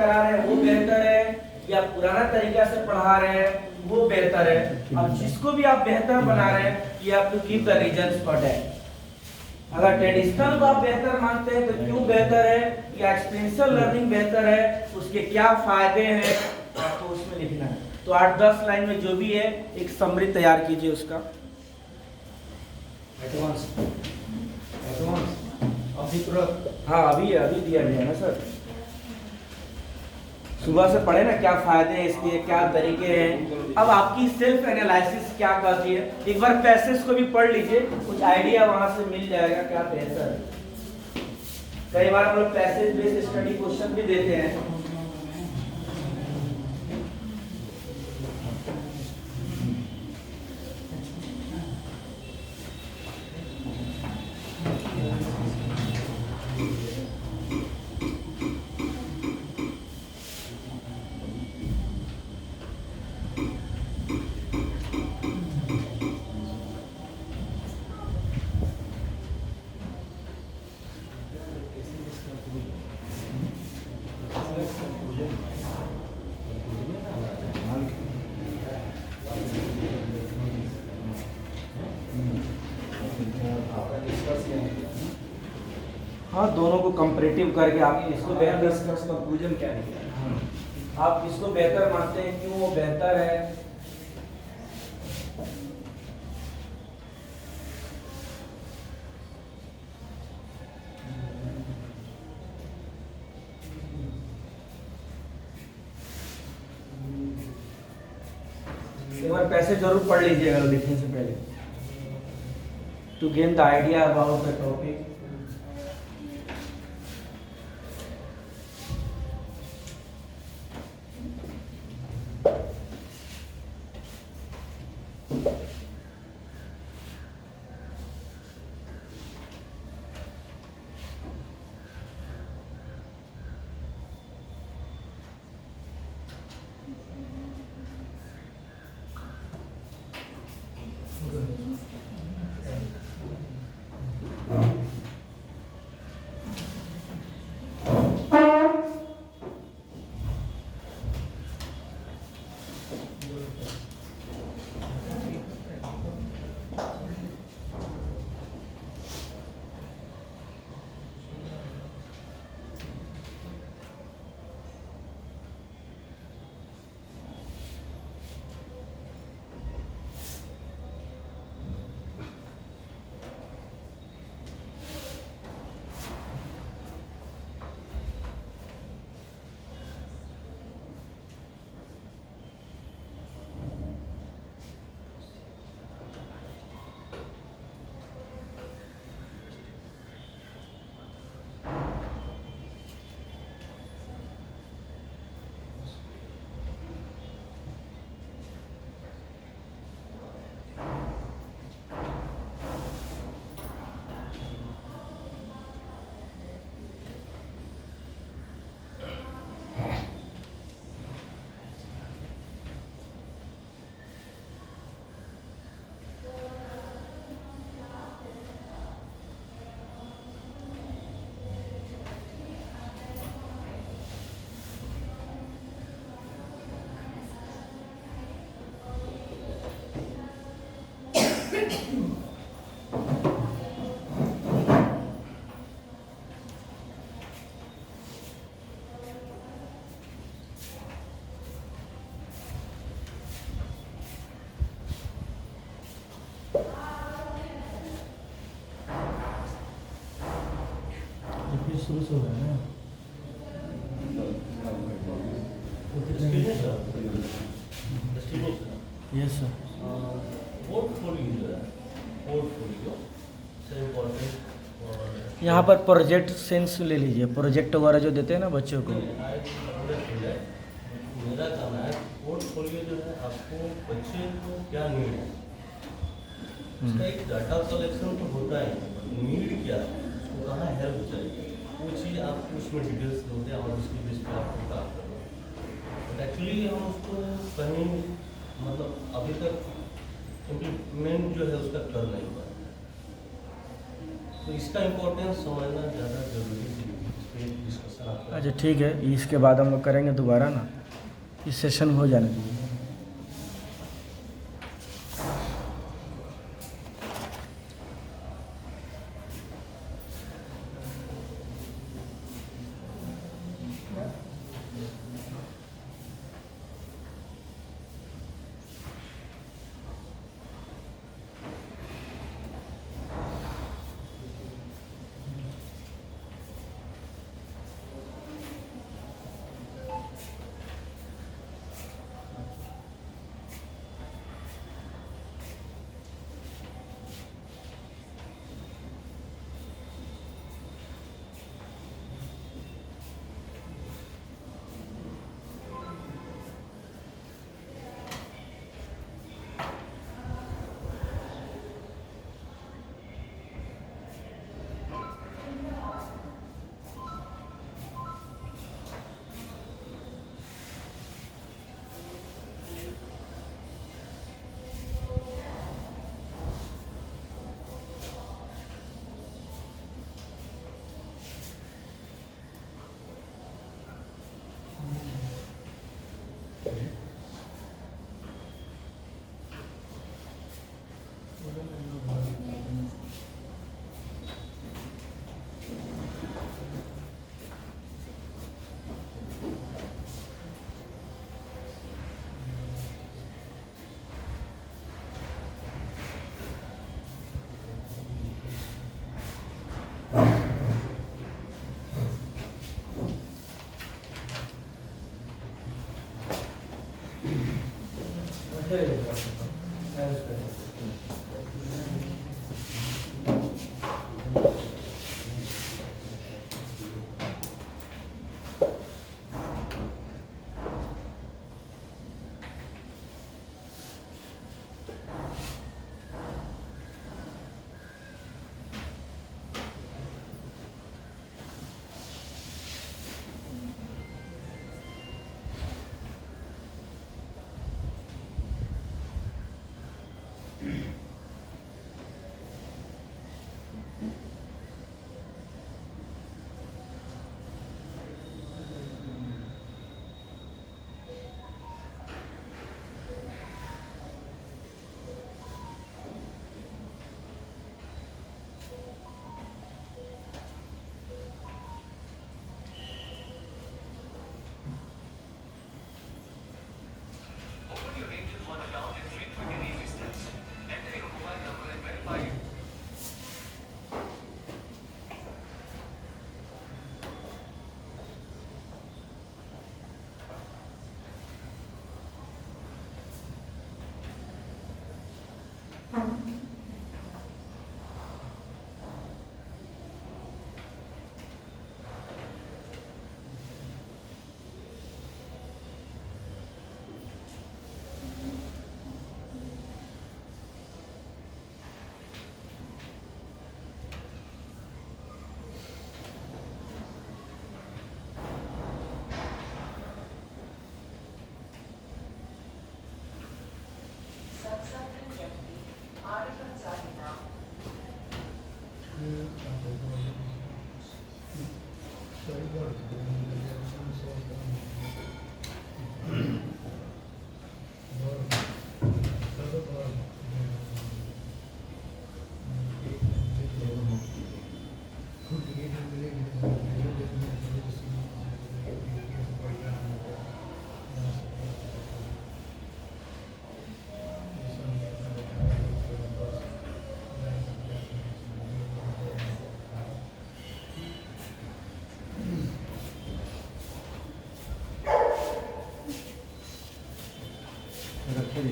करा रहे हैं वो बेहतर है या पुराना तरीका से पढ़ा रहे हैं वो बेहतर है। अब जिसको भी आप बेहतर बना रहे हैं ये आप to give the reasons for that. अगर ट्रेडिशनल को आप बेहतर मानते हैं तो क्यों बेहतर है या एक्सपीरियंशियल लर्निंग बेहतर है, उसके क्या फायदे हैं, आपको उसमें लिखना है। तो 8-10 लाइन में जो भी है एक समरी तैयार कीजिए उसका। एडवांस अभी तुरंत। हाँ अभी दिया गया ना सर। सुबह से पढ़े ना क्या फायदे हैं इसके, क्या तरीके हैं। अब आपकी सेल्फ एनालिसिस क्या करती है, एक बार पैसेज को भी पढ़ लीजिए, कुछ आइडिया वहां से मिल जाएगा क्या बेहतर है। कई बार हम लोग पैसेज बेस्ड स्टडी क्वेश्चन भी देते हैं। हाँ दोनों को कंपैरेटिव करके आप इसको बेहतर डिस्कस कंक्लूजन क्या निकला, आप किसको बेहतर मानते हैं, क्यों वो बेहतर है। एक बार पैसे जरूर पढ़ लीजिएगा लिखने से पहले, to gain the idea about the topic. शुरू से हो रहा है ना। Yes sir. पोर्टफोलियो जो है, पोर्टफोलियो से इम्पोर्टेंट यहाँ पर प्रोजेक्ट सेंस ले लीजिए, प्रोजेक्ट वगैरह जो देते हैं ना बच्चों को। मेरा कहना है पोर्टफोलियो जो है आपको बच्चे को क्या नीड है उसका एक डाटा कलेक्शन तो होता है, नीड क्या है, उसको कहाँ हेल्प चाहिए, वो चीज़ आप उसमें डिटेल्स दोगे और उसकी बेस पर आपको काम करना। बट एक्चुअली हम उसको कहीं मतलब अभी तक इम्प्लीमेंट जो है उसका कर नहीं पाए, तो इसका इम्पोर्टेंस समझना ज़्यादा जरूरी है। एक डिस्कशन आपका। अच्छा ठीक है, इसके बाद हम लोग करेंगे दोबारा ना, इस सेशन हो जाने दीजिए।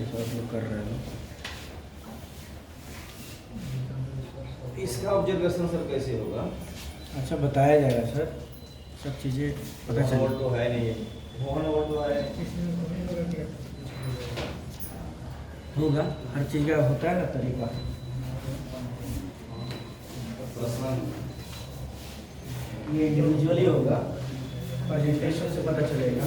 सब लोग कर रहे हैं। इसका ऑब्जर्वेशन सर कैसे होगा? अच्छा बताया जाएगा सर, सब चीज़ें पता और चल तो है नहीं, और तो है होगा, हर चीज़ का होता है ना तरीका। पर्सनल ये इंडिविजुअली होगा, प्रेजेंटेशन से पता चलेगा।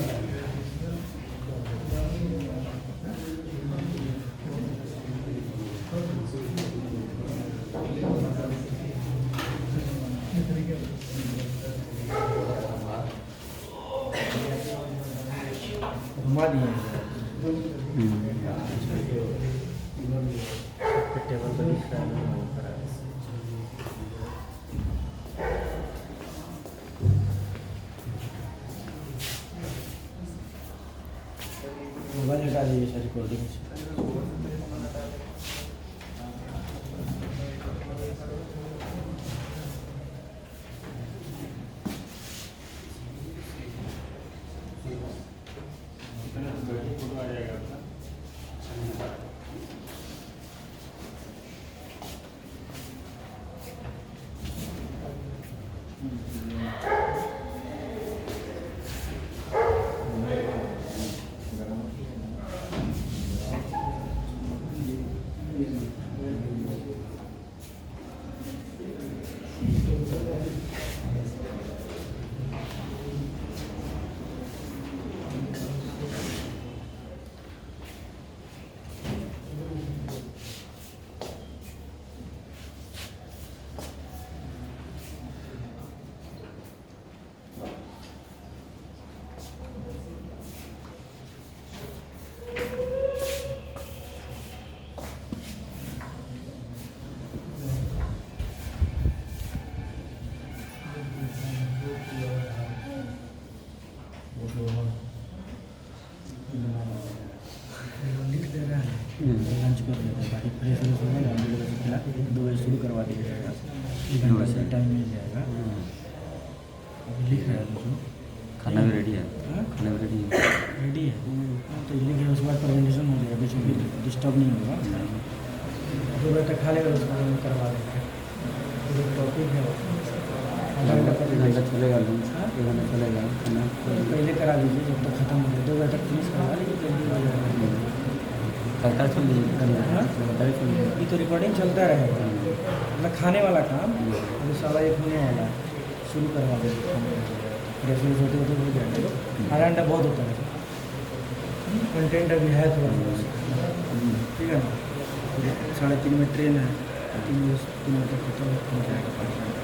घुमा दिए हैं। टेबल पर दिख रहा है। मोबाइल हटा दीजिए सर, रिकॉर्डिंग से। लंच कर लेते हैं, बाकी फ्रेश व्रेश हो जाएगा, 2 बजे खिला 2 बजे शुरू करवा दिया जाएगा। 1 घंटा से टाइम मिल जाएगा। अभी लिख रहा है तो खाना भी रेडी है। हाँ? खाना भी रेडी है। रेडी है। तो लिख रहे उसके बाद प्रेजेंटेशन हो जाएगा, बीच में डिस्टर्ब नहीं होगा। 2 बजे तक खा लेगा, उसके बाद हम करवा देंगे। जो टॉपिक है आधा घंटा एक घंटा चलेगा लंच, 1 घंटा चलेगा खाना। पहले करा लीजिए, जब तक खत्म हो जाए। 2 बजे तक फिनिश करवा लीजिए, जल्दी हो जाएगा। करता चल हाँ? लीजिए। ये तो रिकॉर्डिंग चलता रहेगा, मतलब खाने वाला काम अभी 1:15 होने वाला है, शुरू करवा देंगे। फ्रेश व्रेश होते होते हो जाएगा। आधा घंटा बहुत होता है, कंटेंट अभी है थोड़ा सा, ठीक है ना। 3:30 में ट्रेन है, 3 बजे तक खत्म हो जाएगा 5 घंटा।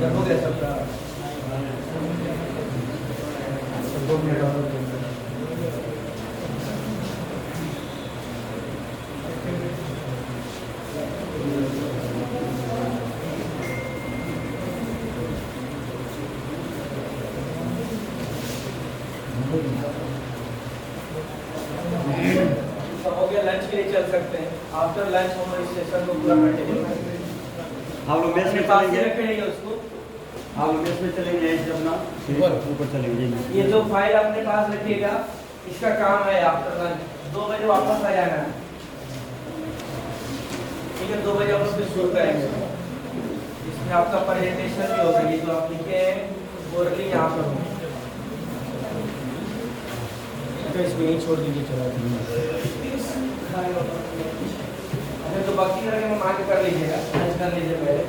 हो गया सबका। हो गया, लंच के लिए चल सकते हैं। आफ्टर लंच हम इस सेशन को पूरा कंटिन्यू करेंगे। आप लोग मेस अपने में पास ही चलेंगे, रखेंगे उसको। आप लोग मेस में चलेंगे, ऐसे अपना ऊपर चलेंगे। ये जो फाइल अपने पास रखिएगा, इसका काम है आफ्टर लंच 2 बजे वापस आ जाना है। ठीक है, 2 बजे वापस फिर शुरू करेंगे। इसमें आपका प्रेजेंटेशन भी होगा, ये जो आप लिखे हैं ओरली यहाँ पर होगा। तो इसको यहीं छोड़ दीजिए, चला अच्छा, तो बाकी करके मैं मांग कर लीजिएगा, लंच कर लीजिए पहले।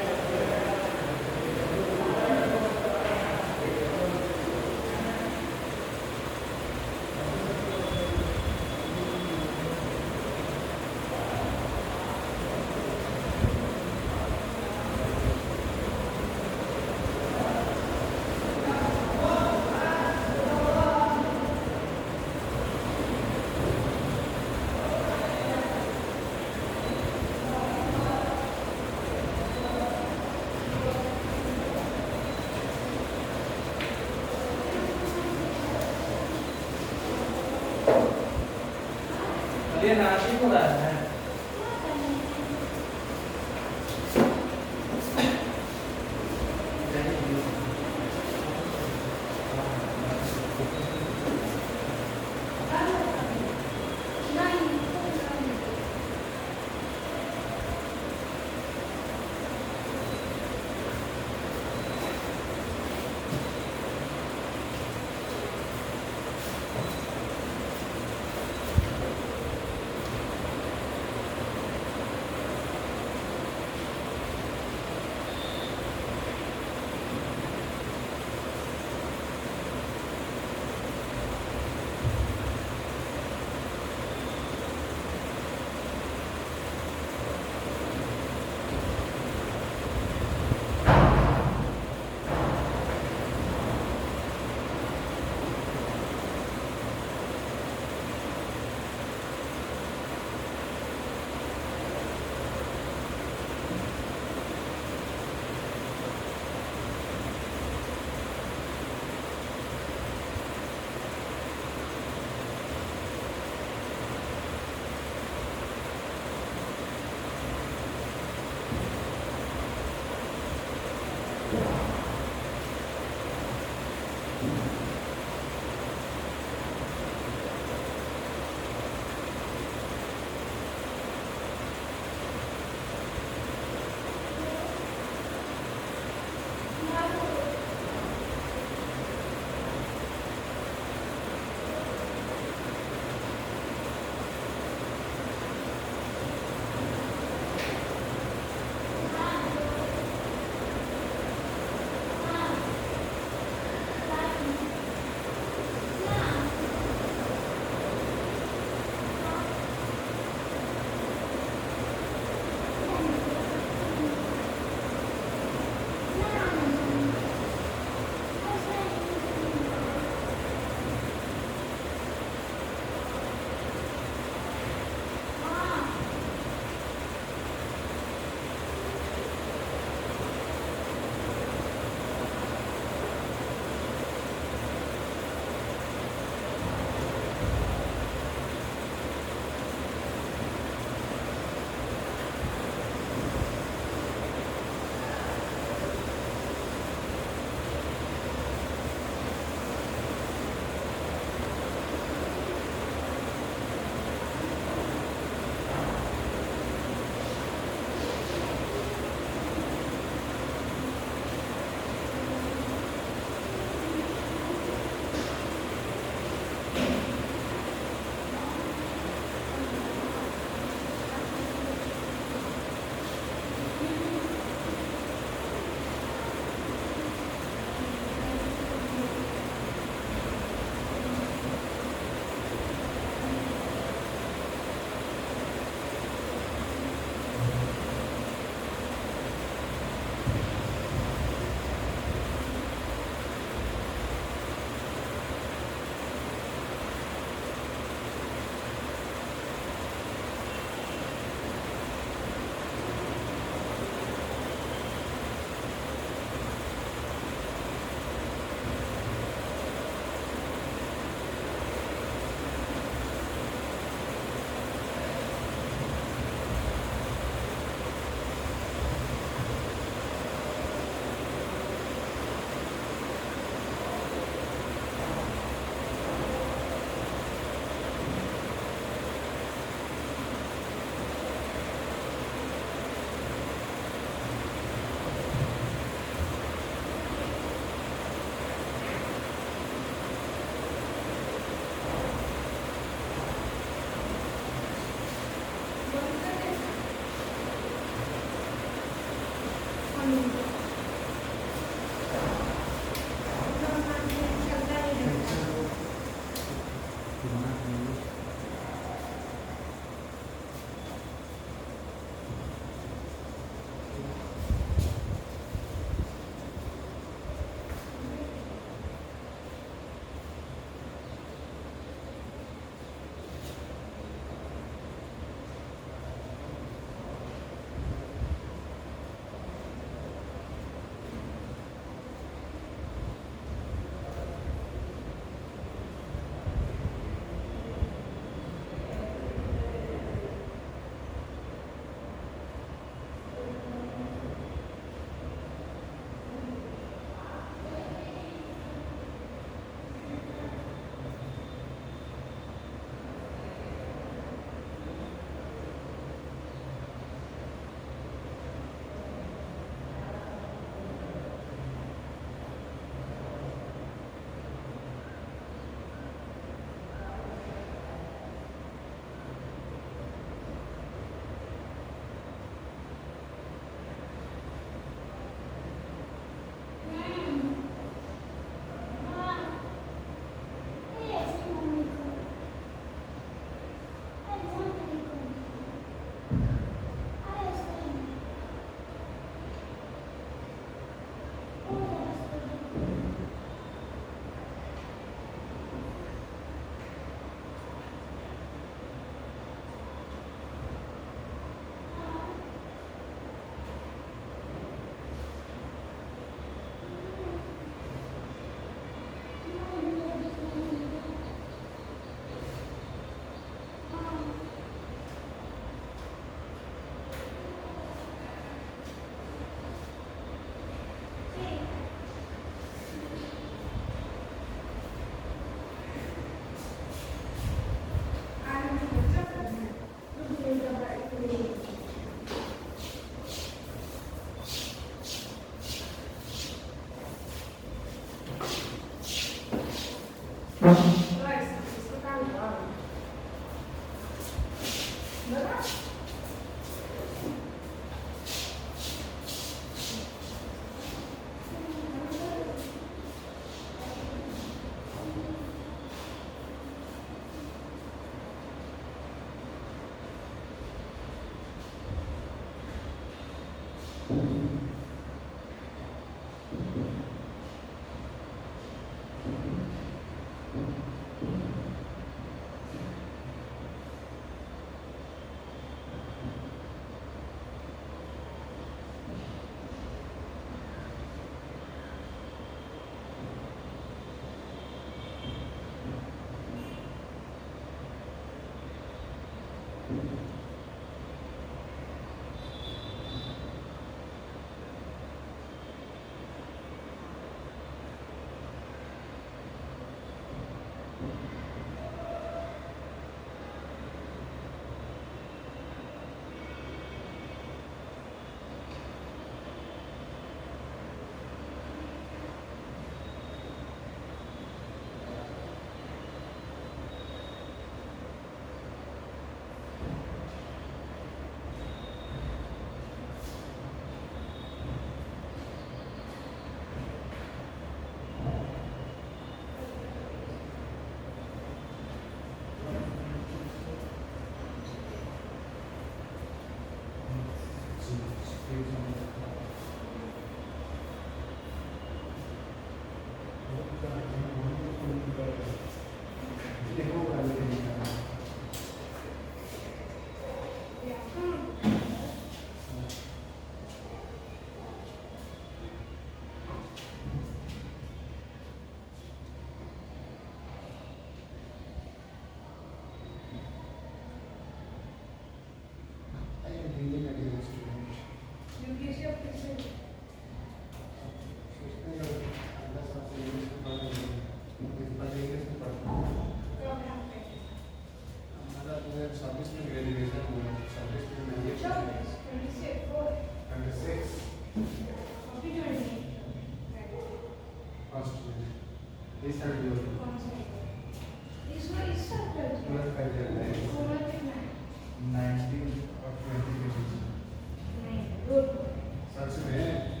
सच में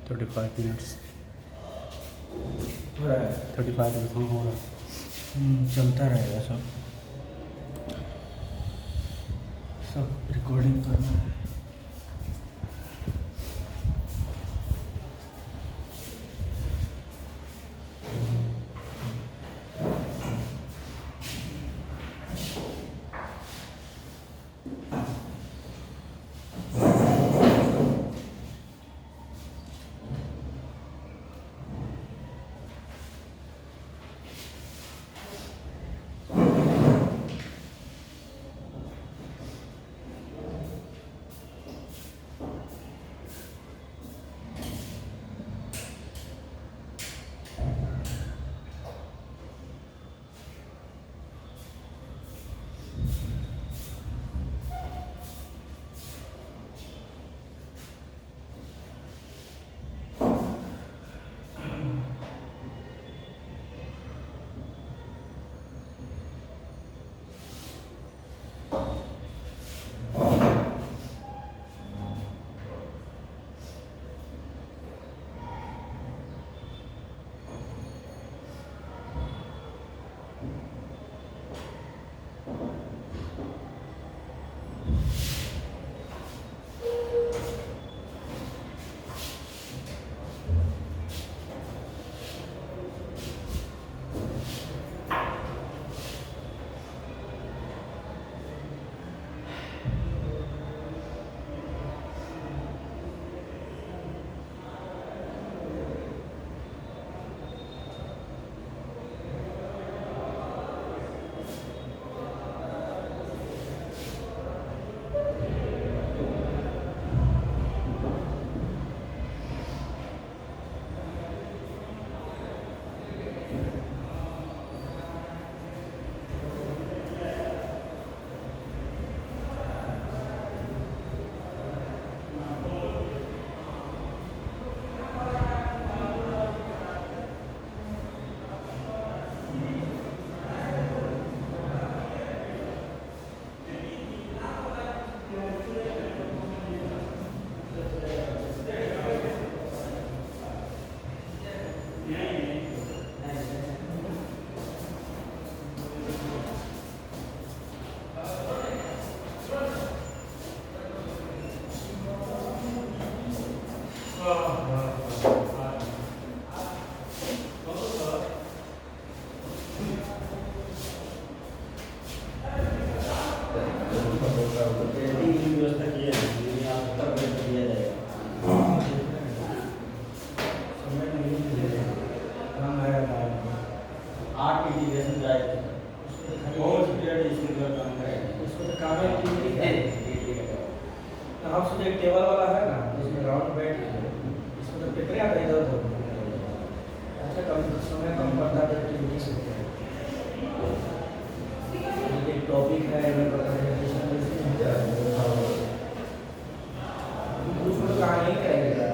35 minutes. हो रहा है 35 minutes हाँ हो रहा है. चलता रहेगा सब रिकॉर्डिंग करना है. टेबल वाला है ना जिसमें राउंड बैठ इसमें तो पेपर आता है इधर उधर अच्छा कम समय कम पड़ता है एक्टिविटी सकते हैं एक टॉपिक है मैं बता रहा हूं उसमें कहानी करेगा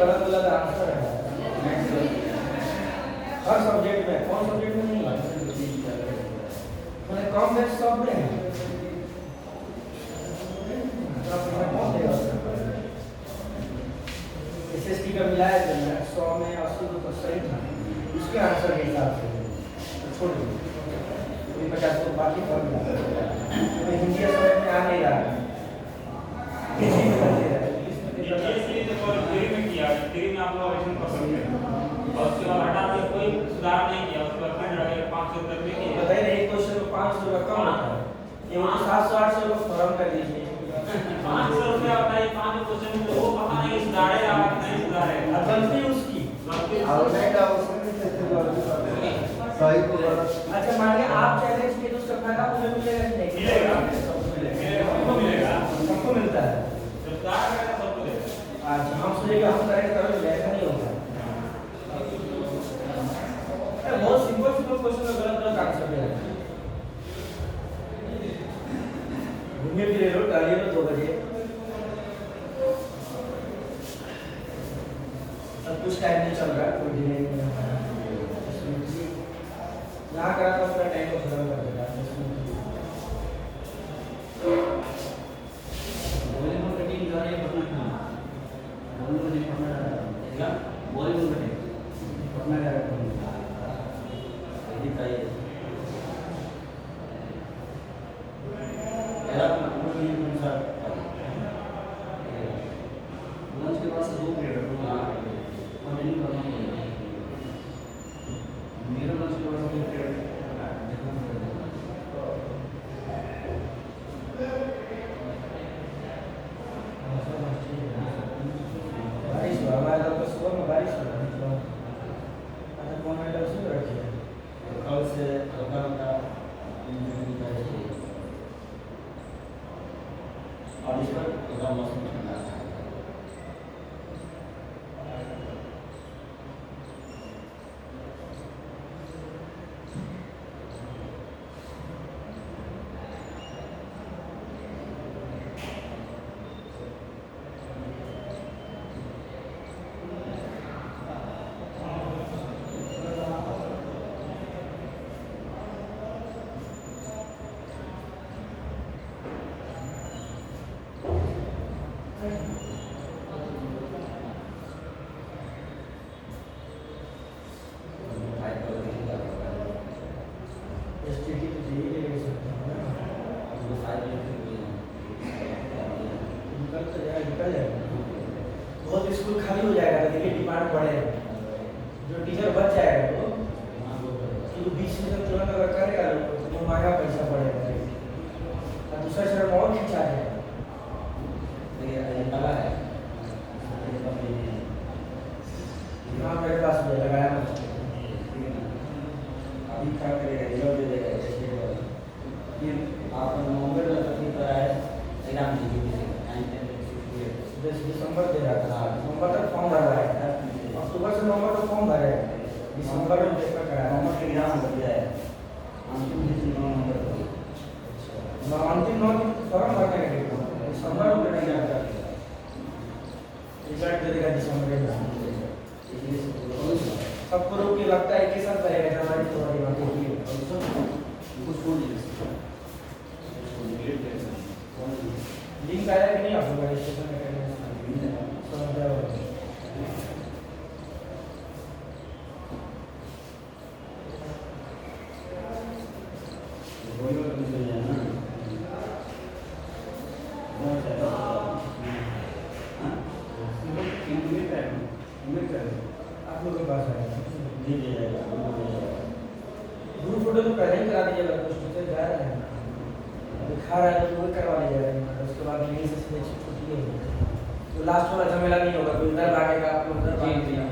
गलत गलत आंसर है हर सब्जेक्ट में कौन सब्जेक्ट में नहीं मैंने कम बैच सब में है कौन देगा एसएसटी का मिलाया था 100 में 80 तो सही था उसके आंसर के हिसाब से तो छोड़ दो कोई 50 को बाकी कर दिया तो हिंदी समझ में आ नहीं रहा हिंदी में कर दे रहा है में आप लोग आवेदन कर सकते हैं और उसके बाद हटा के कोई सुधार नहीं किया उसके बाद फिर लगे 500 तक भी किया बताइए ना एक क्वेश्चन में 500 रुपये कम होता है ये वो 700 800 रुपये फॉर्म कर दीजिए 500 रुपया होता है 5 क्वेश्चन में वो पता नहीं सुधारे या नहीं सुधारे गलती उसकी सही को गलत अच्छा मान लिया आप चैलेंज किए तो उसका फायदा मुझे मिलेगा कि नहीं मिलेगा सबको मिलेगा सबको मिलता है सुधार करेगा सबको देगा आज हम सोचेगा हम करेंगे तभी ऐसा नहीं होगा बहुत सिंपल सिंपल क्वेश्चन में गलत गलत आंसर दे रहे हैं घूमिए फिरे लो डालिए तो 2 बजे सब कुछ टाइम में चल रहा है, कोई डिले नहीं है। यहाँ करा तो पूरा टाइम को खत्म कर देगा। वॉलीबॉल का टीम जा रही है पटना की। वॉलीबॉल टीम पटना जा रहा है। क्या? वॉलीबॉल का टीम पटना जा रहा है। ये चाहिए। यार आपको ये कौन सा? लंच के बाद से 2 पीरियड है। हाँ। कंटिन्यू करना पड़ेगा। मेरा लंच के बाद 2 पीरियड है। बारिश हुआ, हमारे यहाँ तो सुबह में बारिश हुआ, मतलब आधा पौना घंटा उसमें रखी है। कल से हल्का और इस पर थोड़ा मौसम ठंडा है। STD तो चाहिए ही नहीं सकते हैं ना। निकल तो जाएगा, निकल जाएगा। बहुत स्कूल खाली हो जाएगा तो देखिए डिमांड बढ़ेगा। जो टीचर बच जाएगा तो 20 में तुरंत अगर करेगा तो महंगा पैसा पड़ेगा और दूसरा शहर में और खिंचा जाएगा। हाँ मेरे पास भी लगाया अभी क्या करेगा? रिजल्ट दे देगा फिर आप नवंबर में तकलीफ कराए एग्जाम दीजिए। दिसंबर दे रहा था, दिसंबर तक फॉर्म भर रहा है। अक्टूबर से नवंबर तक फॉर्म भरे, दिसंबर में पेपर कराया। नवंबर के एग्जाम हो गया है। अंतिम 9 दिन फॉर्म भरने का डेट है, दिसंबर में नहीं आता। रिजल्ट दे देगा दिसंबर में। सबको रोक के लगता है कि सब करेगा, जनवरी फरवरी में देखिए। लिंक आया कि नहीं आप लोग रजिस्ट्रेशन में करने? आप लोग के पास आएगा ग्रुप फोटो तो पहले ही करा दीजिएगा, कुछ टीचर जा रहे हैं अभी खा रहा है तो वो करवा लीजिएगा। उसके बाद यहीं से सीधे छुट्टी है तो लास्ट वाला झमेला नहीं होगा, कोई उधर भागेगा आप लोग उधर भागेगा।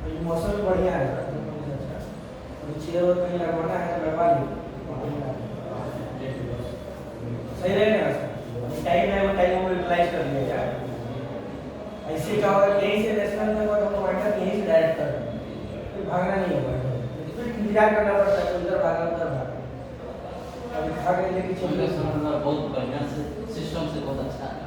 ये मौसम भी बढ़िया है, अभी चेयर और कहीं लगवाना है तो लगवा लीजिए, सही रहेगा ना। टाइम है वो टाइम को यूटिलाइज कर लिया जाए। ऐसे क्या होगा यहीं से नेशनल में होगा तो वाइंडअप यहीं से डायरेक्ट कर फिर भागना नहीं होगा, फिर इंतजार करना पड़ता है उधर भागा उधर भागा। अभी भागने लेके चलिए बहुत बढ़िया से सिस्टम से बहुत अच्छा है।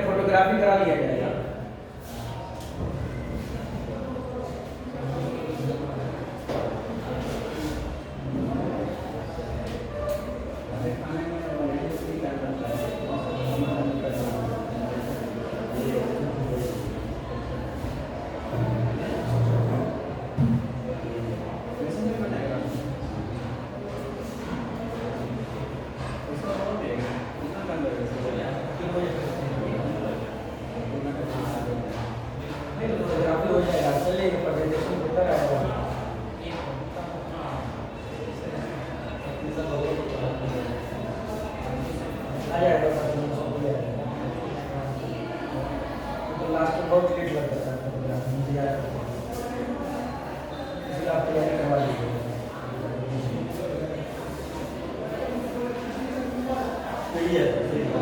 फोटोग्राफी करा लिया जाएगा। भी हो जाएगा, चलेगा प्रेजेंटेशन बेटर आएगा। आ जाएगा तो लास्ट में बहुत लेट लग जाता है फोटोग्राफ इंतजार इसलिए आप तैयारी करवा लीजिए। सही है, सही है।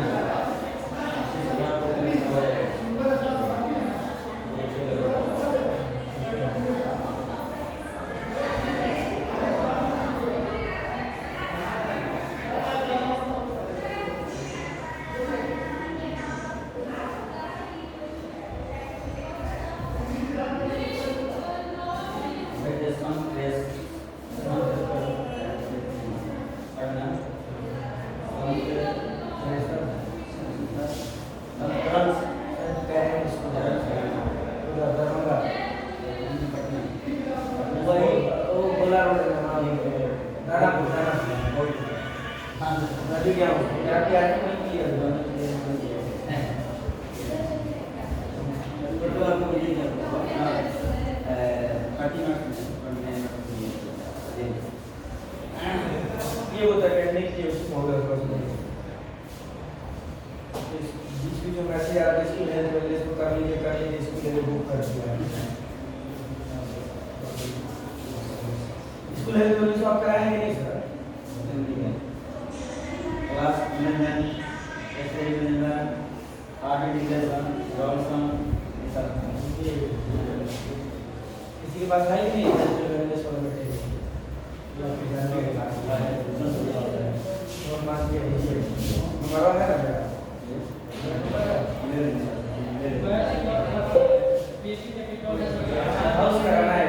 ये होता है टेक्निक की उसको होगा बीच में जो मैसेज आ रहा है इसको ले लीजिए, इसको कर लीजिए, इसको ले बुक कर दिया इसको ले लीजिए। तो आप कराएंगे नहीं sir? Class management, SA management, artificial Johnson, ये सब किसी के पास है ही नहीं वेलनेस वाला मटेरियल और मान के हमारा है ना हाउस कराना है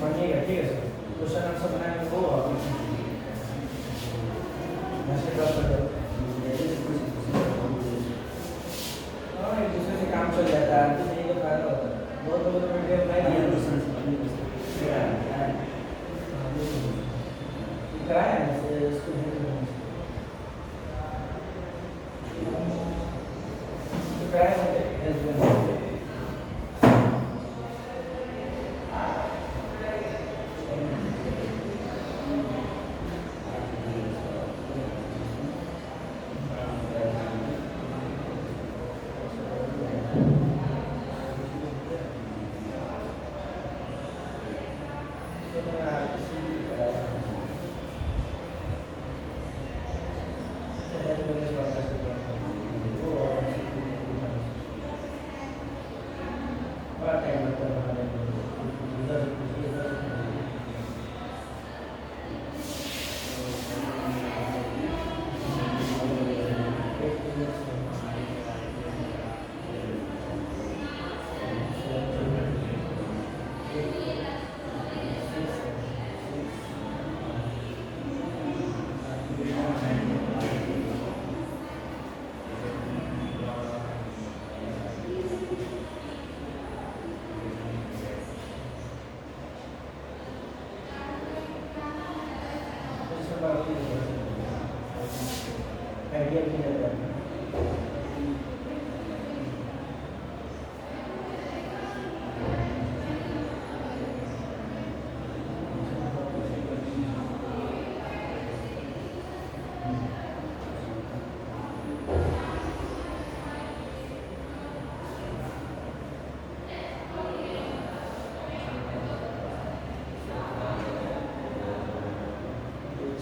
बनिएगा, ठीक है सर। क्वेश्चन आंसर बनाने को मैसेज ड्रॉप कर दो। हाँ, एक दूसरे से काम चल जाता है, तो नहीं तो फायदा होता है। बहुत लोगों को वीडियो बनाई है कराया ना इसको कराया क्लियर किया जाता है।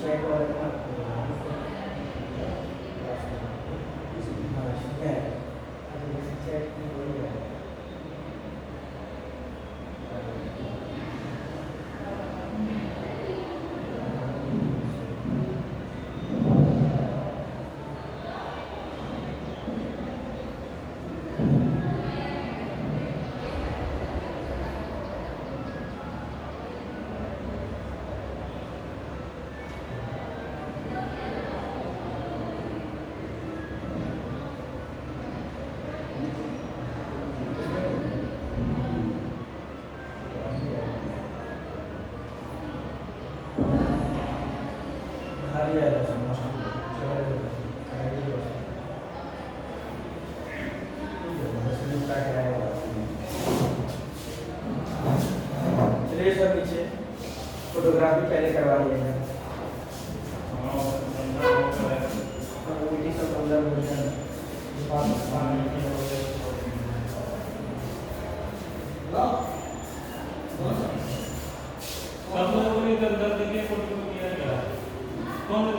चेक और चलिए सर नीचे फोटोग्राफी पहले करवा लिया सब लोगों ने इधर देखिए फोटो किया गया कौन है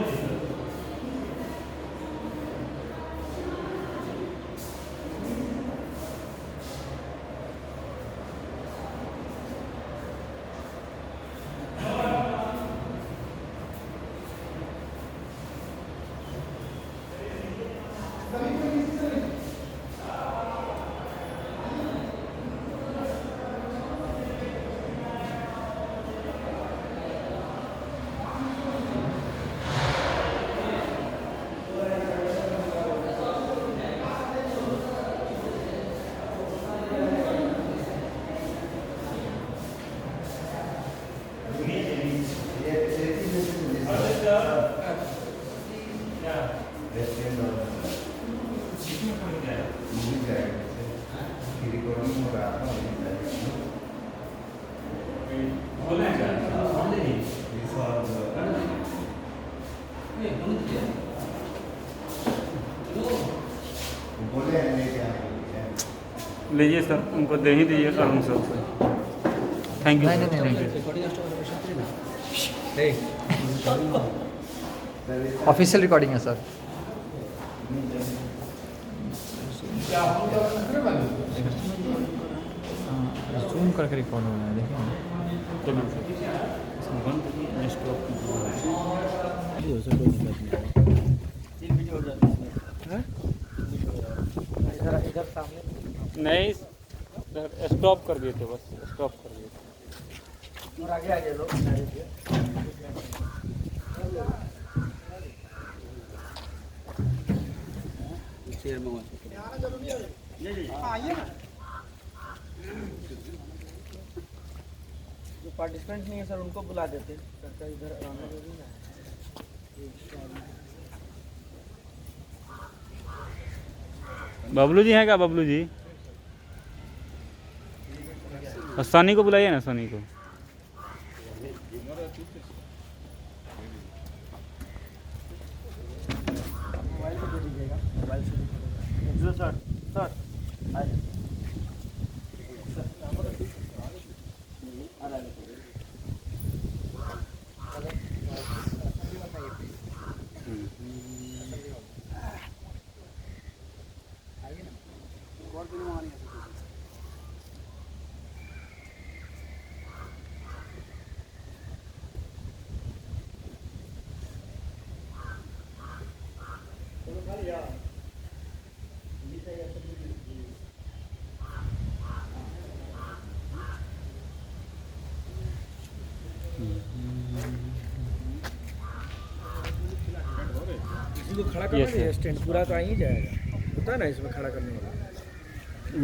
लीजिए सर उनको दे ही दीजिए अरुण सर से थैंक यू ऑफिशियल रिकॉर्डिंग है सर। जूम करके रिकॉर्ड हो रहा है इधर सामने नहीं सर स्टॉप कर दिए थे बस स्टॉप कर दिए थे और आगे आ जाए लोग जो पार्टिसिपेंट नहीं है सर उनको बुला देते सर का इधर आना जरूरी ना है। बबलू जी हैं क्या बबलू जी और सनी को बुलाइए ना सनी को मोबाइल से दे दीजिएगा मोबाइल से जो सर सर आ जाए इसको खड़ा करना है स्टैंड पूरा तो आ ही जाएगा होता है ना इसमें खड़ा करने वाला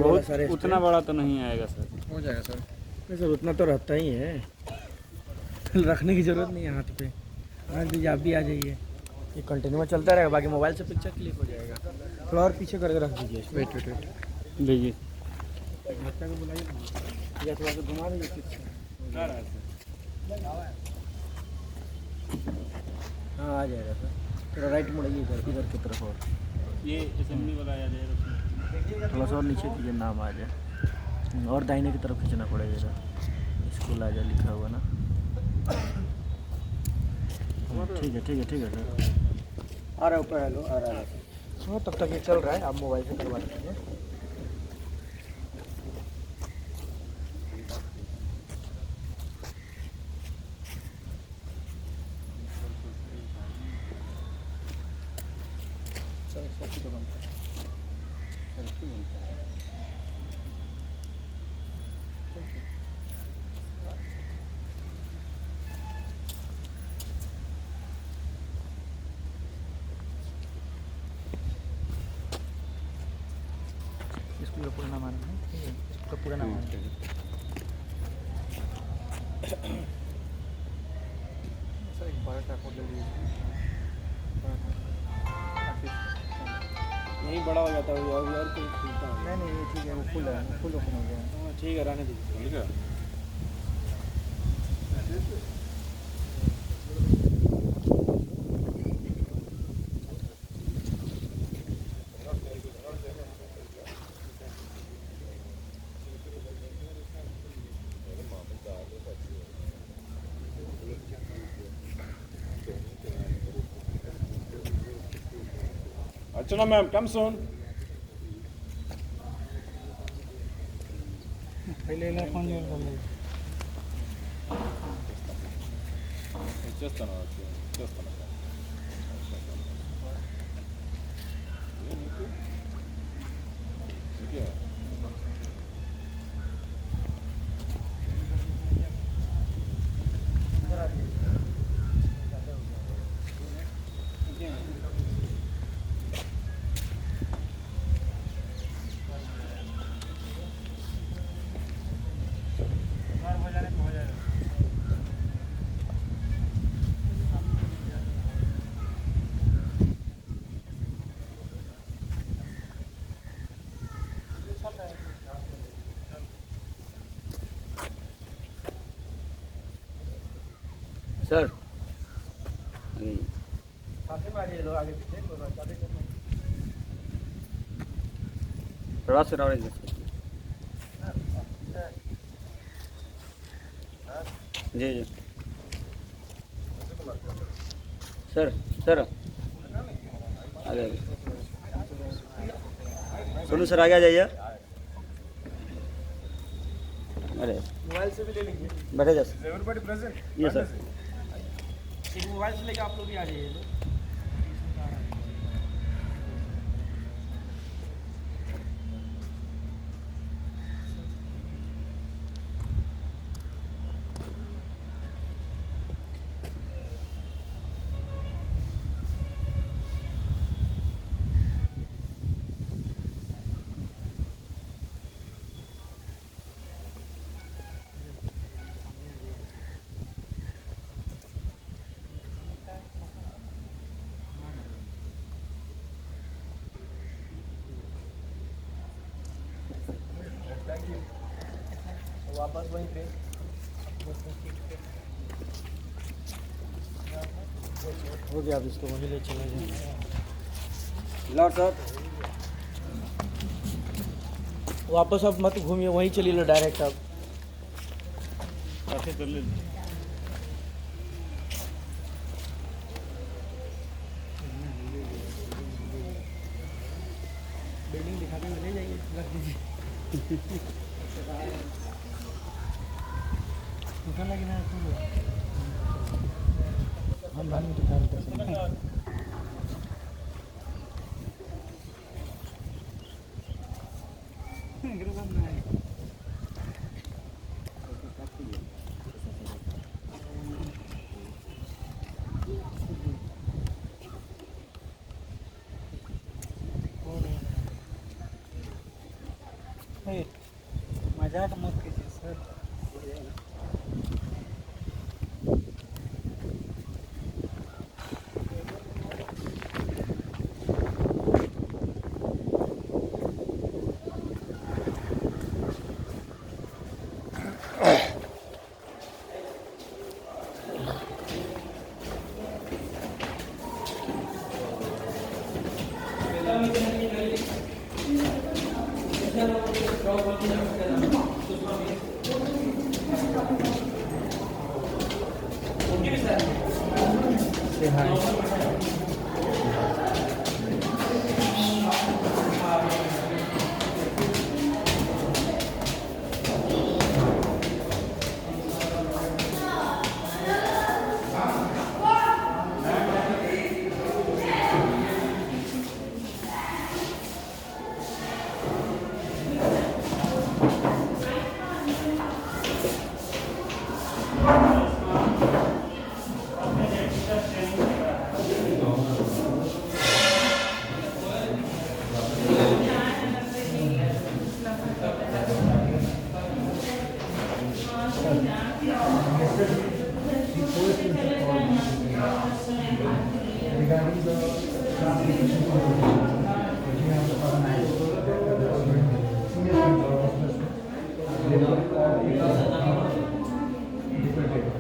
बहुत सारे उतना बड़ा तो नहीं आएगा सर हो जाएगा सर। नहीं सर उतना तो रहता ही है रखने की ज़रूरत नहीं है हाथ पे हाँ जी आप भी आ जाइए ये कंटिन्यू चलता रहेगा, बाकी मोबाइल से पिक्चर क्लिक हो जाएगा। थोड़ा और पीछे करके रख दीजिए इसको। वेट वेट वेट लीजिए। बच्चा को बुलाइए ना, या थोड़ा सा घुमा दीजिए पीछे। हाँ आ जाएगा सर, थोड़ा राइट मुड़ाइए इधर इधर की तरफ और ये असेंबली वाला याद है उसमें। थोड़ा सा और नीचे कीजिए, नाम आ जाए। और दाहिने की तरफ खींचना पड़ेगा इधर, स्कूल आ जाए लिखा हुआ ना। ठीक है ठीक है ठीक है सर। आ रहा है ऊपर, हेलो आ रहा है। हाँ तब तक ये चल रहा है, आप मोबाइल से करवा लीजिए। स्कूल का पूरा नाम आना है, ठीक है, इसका पूरा नाम आना चाहिए। सर एक बड़ा फोटो ले लीजिए। नहीं बड़ा हो जाता है और कोई खुलता है। नहीं नहीं ये ठीक है, वो फुल है, फुल ओपन हो गया है। हाँ ठीक है, रहने दीजिए। ठीक है। Archana ma'am, come soon. पहले ना फोन जोड़ कर लीजिए। Just another. Just another. Okay. Sir साथ में आ जाइए, लोग आगे पीछे तो चाबी करना। प्रवास से रावण जी जी सर सर आगे सोनू सर आगे आ जाइए। अरे मोबाइल से भी ले लीजिए। बैठे जा सर। Everybody present? ये सर एक मोबाइल से लेके आप लोग भी आ जाइए। वापस वहीं पे हो गया, अब इसको वहीं ले चले जाए। लौट सर वापस अब मत घूमिए, वहीं चलिए लो डायरेक्ट। अब ऐसे कर ले। बिल्डिंग दिखा के ले जाइए, रख दीजिए। दुकान लगी ना हम बाद में दुकान कर मजाक मत कीजिए सर। से हाय। Regarding the transportation we have to organize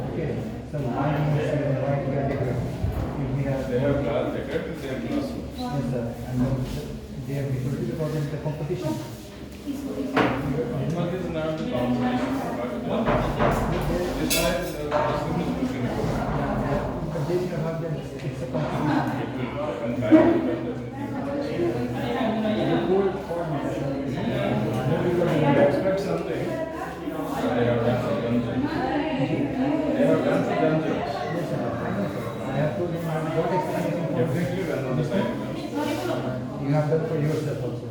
okay. So I understand why we are different. We have They have class record in their class. yes sir, and they have difficulty because of the competition. One is not the competition, but this one is looking for. But they should have them. It's a competition. It will happen back to them. The whole format. You expect something. They have done some jobs. They have done some jobs. Yes sir, I know sir. I have told them I have got explanation for this. Definitely done on the side. You have done for yourself also.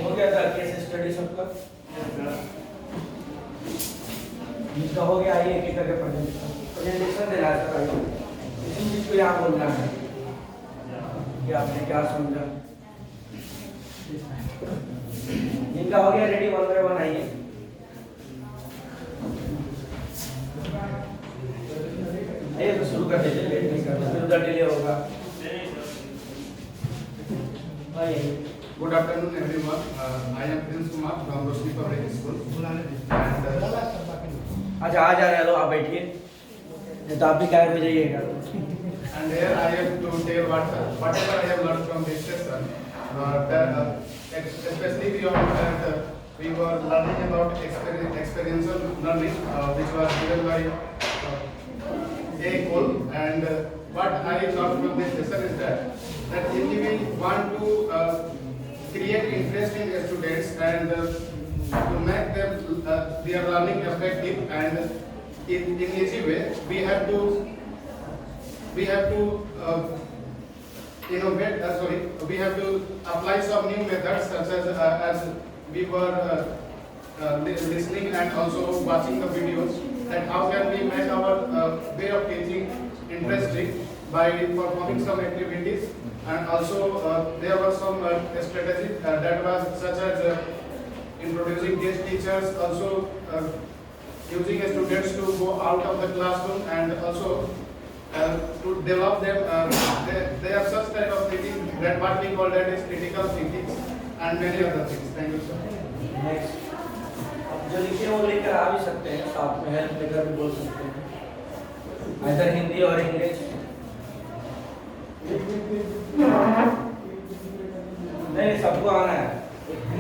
हो गया था case study सबका? इसका हो गया, आइए एक करके प्रेजेंटेशन देना है सर। इसी चीज को यहाँ बोलना है कि आपने क्या समझा। इनका हो गया रेडी, 1 by 1 आइए। आइए तो शुरू कर दीजिए, लेट नहीं करना, फिर उधर डिले होगा। आइए। Good afternoon, everyone. I am Prince Kumar from Roshni Public School. And अच्छा आ जा रहे हो, आप बैठिए, नहीं तो आप भी गायब हो जाइएगा। and here I have to tell whatever I have learned from this session. Especially we all that we were learning about experiential learning, which was given by A. Cole. And what I learned from this session is that if we want to create interest in students and to make them their learning effective and in easy way, we have to innovate. We have to apply some new methods such as we were listening and also watching the videos. That how can we make our way of teaching interesting by performing some activities. And also there were some strategies that was such as introducing guest teachers, also using students to go out of the classroom and also to develop them. They have such type of thinking that what we call that is critical thinking and many other things. Thank you, sir. Next जो लिखे वो लेकर आ भी सकते हैं, साथ में help लेकर भी बोल सकते हैं, इधर हिंदी और इंग्लिश। नहीं सबको आना है,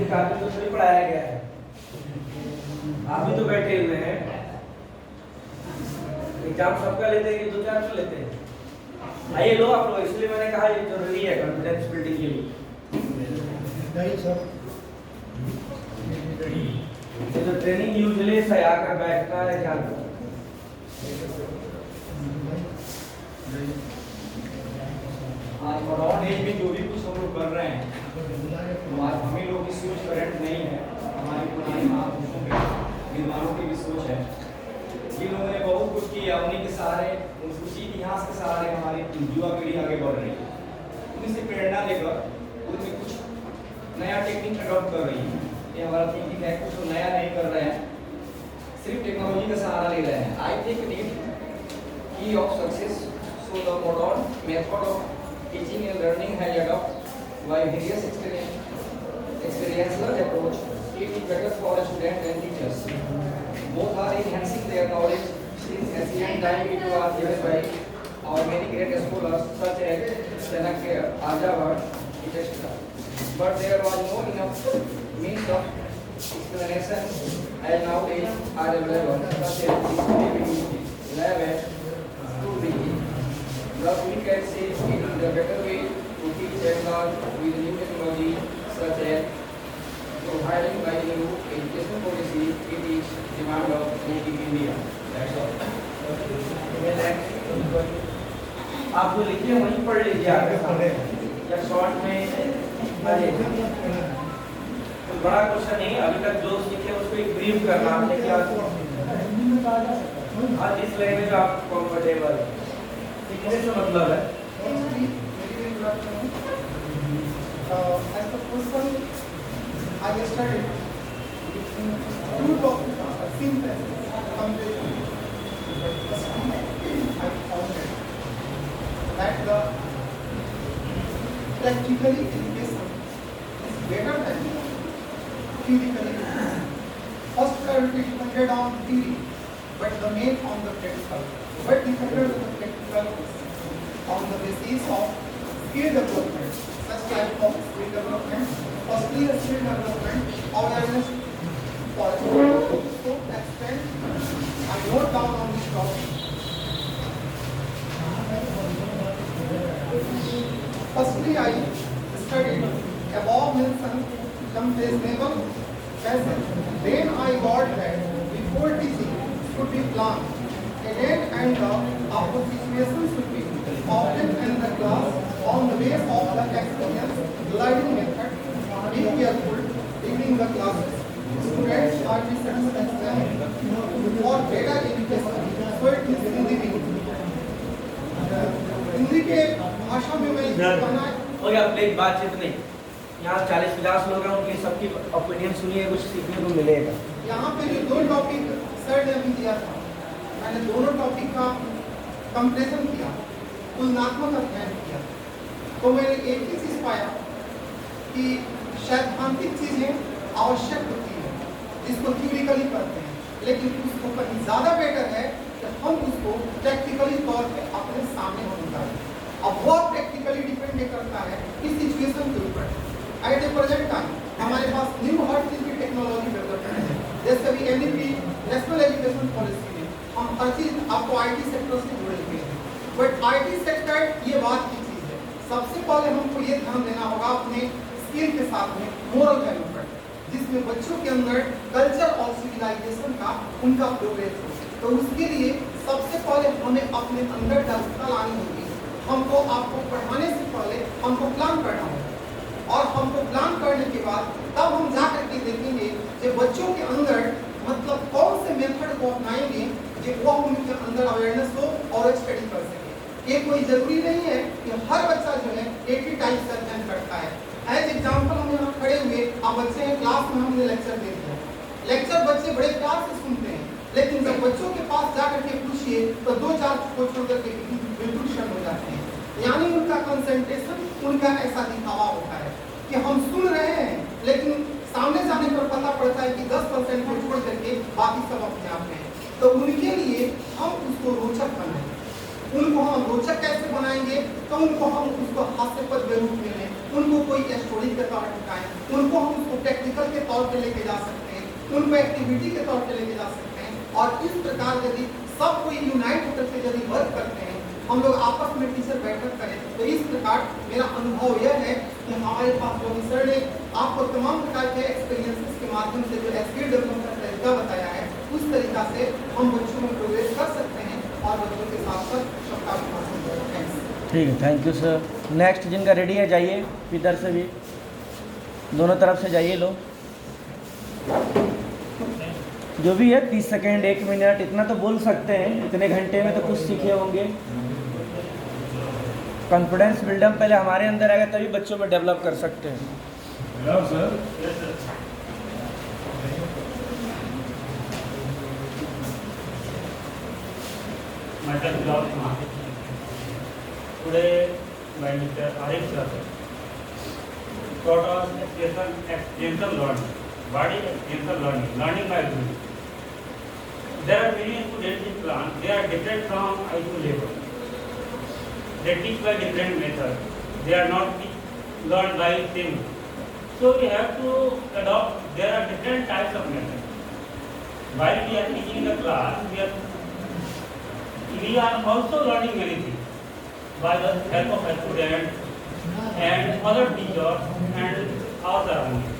एक आदमी को थोड़ी पढ़ाया गया है, आप भी तो बैठे हुए हैं। एग्जाम सबका लेते हैं कि 2-4 को लेते हैं? आइए लो आप लोग, इसलिए मैंने कहा ये जरूरी है कॉन्फिडेंस बिल्डिंग के लिए। ये जो ट्रेनिंग यूजुअली से आकर बैठता है क्या आज मॉडर्न एज में जो भी कुछ हम लोग कर रहे हैं, तो आज हम ही लोग की सोच करंट नहीं है, हमारे पुराने महापुरुषों के विद्वानों की भी सोच है। जिन लोगों ने बहुत कुछ किया, उन्हीं के सहारे, उसी इतिहास के सहारे हमारी युवा पीढ़ी आगे बढ़ रही है। उन्हीं से प्रेरणा लेकर उनमें कुछ नया टेक्निक अडॉप्ट कर रही है। ये हमारा थिंकिंग है, कुछ नया नहीं कर रहे हैं, सिर्फ टेक्नोलॉजी का सहारा ले रहे हैं। आई थिंक की of success So the modern method of teaching and learning has adopted by various experiential approach. It is better for students and teachers. Both are enhancing their knowledge since ancient time it was given by our many great scholars such as Chanakya, Aryabhat, etc. But there was no enough means of explanation as nowadays are available such as DVD, lab, thus we can say it is a better way to teach and learn with new technology such as providing by new education policy. It is demand of Make in India. That's all. आप जो लिखे वहीं पढ़ लीजिए आगे या short में तो बड़ा क्वेश्चन नहीं अभी तक जो सीखे उसको एक ब्रीफ करना आपने क्या आज इस लैंग्वेज आप कंफर्टेबल सीखने से मतलब है As the person I studied two topics simple computation. I found that the practically education is better than theoretically. First priority depended on theory, but the main on the practical. But depended on the practical on the basis of skill development. Such type of skill development, firstly skill development, awareness for so extent I note down on this topic. Firstly, I studied above mentioned some reasonable passage. Then I got that before teaching should be planned. Again and the approximation should be often in the class on the base of the experience learning method. Be careful during the classes. Students are be satisfied for better education. So it is Hindi के भाषा में मैं कहना हो गया please बातचीत नहीं यहाँ 40-50 लोग हैं उनकी सबकी ओपिनियन सुनिए कुछ सीखने को मिलेगा यहाँ पे जो दो टॉपिक सर ने अभी दिया था मैंने दोनों टॉपिक का कंपैरिजन किया तुलनात्मक अध्ययन किया तो मैंने एक ही चीज पाया कि सैद्धांतिक चीजें आवश्यक होती है जिसको थ्योरिटिकली पढ़ते हैं लेकिन उसको कहीं ज्यादा बेटर है कि हम उसको प्रैक्टिकली तौर पे अपने सामने हम उतारें अब वो प्रैक्टिकली डिपेंड करता है इस सिचुएशन के ऊपर एट द प्रेजेंट टाइम हमारे पास न्यू हर चीज की टेक्नोलॉजी डेवलपमेंट है जैसे अभी एनईपी नेशनल एजुकेशन पॉलिसी में हम हर चीज आपको आईटी सेक्टर से जुड़े हुए हैं बट आईटी सेक्टर ये बात की चीज है सबसे पहले हमको ये ध्यान देना होगा अपने स्किल के साथ में मोरल वैल्यू पर जिसमें बच्चों के अंदर कल्चर और सिविलाइजेशन का उनका प्रोग्रेस हो तो उसके लिए सबसे पहले हमें अपने अंदर जागरूकता लानी होगी हमको आपको पढ़ाने से पहले हमको प्लान करना होगा और हमको प्लान करने के बाद तब हम जा करके देखेंगे कि बच्चों के अंदर मतलब कौन से मेथड को अपनाएंगे कि वो उनके अंदर अवेयरनेस हो और स्टडी कर सके ये कोई जरूरी नहीं है कि हर बच्चा जो है एक ही टाइप से अध्ययन करता है एज एग्जाम्पल हम यहाँ खड़े हुए आप बच्चे हैं क्लास में हमने लेक्चर दे दिया लेक्चर बच्चे बड़े प्यार से सुनते हैं लेकिन जब बच्चों के पास जा करके पूछिए तो 2-4 को छोड़ करके बिल्कुल शर्म हो जाते हैं यानी उनका कंसंट्रेशन उनका ऐसा दिखावा होता है कि हम सुन रहे हैं लेकिन सामने जाने पर पता पड़ता है कि 10% को छोड़ करके बाकी सब अपने आप में तो उनके लिए हम उसको रोचक बनाएं उनको हम रोचक कैसे बनाएंगे तो उनको हम उसको हास्यास्पद रूप में लें उनको कोई स्टोरी के तौर पर दिखाएं उनको हम उसको प्रैक्टिकल के तौर पर लेके जा सकते हैं उनको एक्टिविटी के तौर पर लेके जा सकते हैं और इस प्रकार यदि सब कोई यूनाइट होकर के यदि वर्क करते हैं हम लोग आपस में टीचर बैठक करें तो इस प्रकार मेरा अनुभव यह है कि हमारे पास जो सर ने आपको तमाम प्रकार के एक्सपीरियंसेस के माध्यम से जो स्किल डेवलपमेंट का तरीका बताया है उस तरीका से हम बच्चों में प्रोग्रेस कर सकते हैं और बच्चों के साथ साथ सबका विकास होगा ठीक है थैंक यू सर नेक्स्ट जिनका रेडी है जाइए इधर से भी दोनों तरफ से जाइए लोग जो भी है 30 सेकेंड 1 मिनट इतना तो बोल सकते हैं इतने घंटे में तो कुछ सीखे होंगे कॉन्फिडेंस बिल्डअप पहले हमारे अंदर आएगा तभी बच्चों में डेवलप कर सकते हैं हेलो सर मतलब Today, my Mr. Arif sir taught us experiential learning. What is experiential learning? Learning by doing. There are many students in class. They are different from IQ level. They teach by different methods. They are not learned by same. So we have to adopt. There are different types of methods. While we are teaching the class, we are also learning many things by the help of a student and other teachers and our surroundings.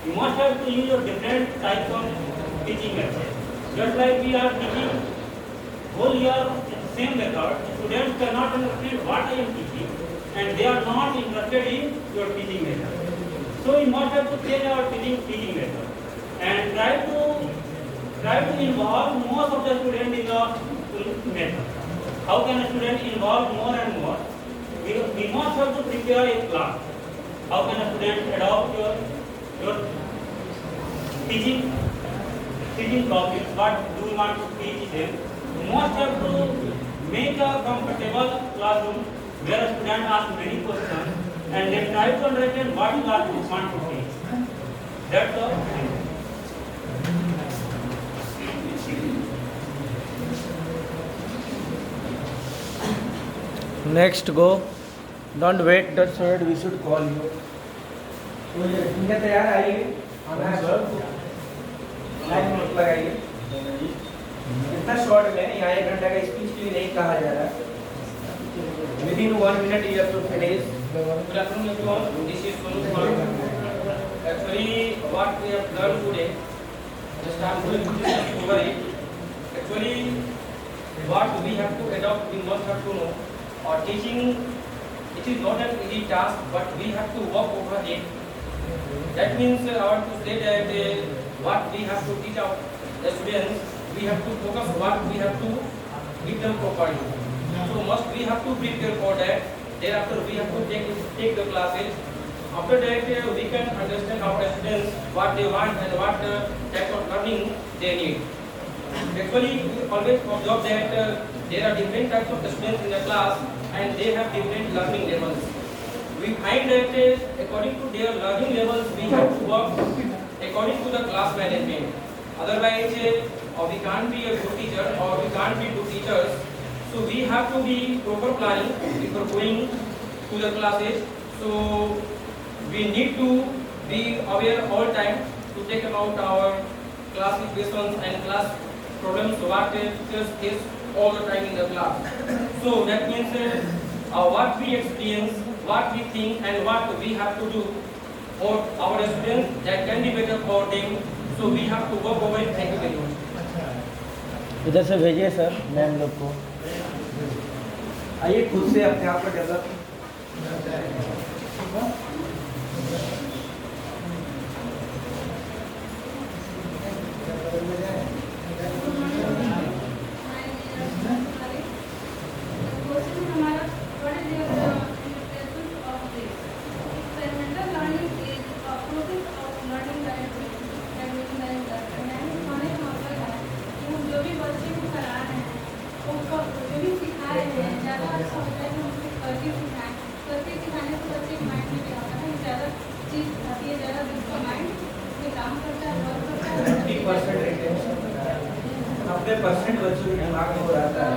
You must have to use a different types of teaching methods. Just like we are teaching whole year same method, students cannot understand what I am teaching and they are not interested in your teaching method. So you must have to change our teaching method and try to involve most of the students in the method. How can a student involve more and more? We must have to prepare a class. How can a student adopt your teaching topics? What do you want to teach them? You must have to make a comfortable classroom where a student asks many questions and they try to understand what you want to teach. That's the thing. Next go. Don't wait. That's what we should call you. तो ये ठीक है तैयार आइए. आना है sir. Line में लगाइए. इतना शॉर्ट में यहाँ 1 घंटा का स्पीच के लिए नहीं कहा जा रहा. Within 1 minute you have to finish. Good afternoon everyone. This is Sonu Kumar. Actually, what we have learned today, just I am going to discuss over it. Actually, what we have to adopt, we must have to know. Or teaching, it is not an easy task, but we have to work over it. That means I want to say that what we have to teach our students, we have to focus what we have to give them properly. So must we have to prepare for that. Thereafter we have to take the classes. After that we can understand our students what they want and what type of learning they need. Actually, we always observe that there are different types of students in the class and they have different learning levels. We find that according to their learning levels, we have to work according to the class management. Otherwise, we can't be a good teacher or we can't be good teachers. So we have to be proper planning before going to the classes. So we need to be aware all time to take about our class equations and class problems what teachers face all the time in the class. So that means what we experience, what we think and what we have to do for our students that can be better for them. So we have to work over it. Thank you very much. इधर से भेजिए sir ma'am लोग को. आइए खुद से अपने आप को डेवलप. परसेंट बच्चों के दिमाग में हो रहता है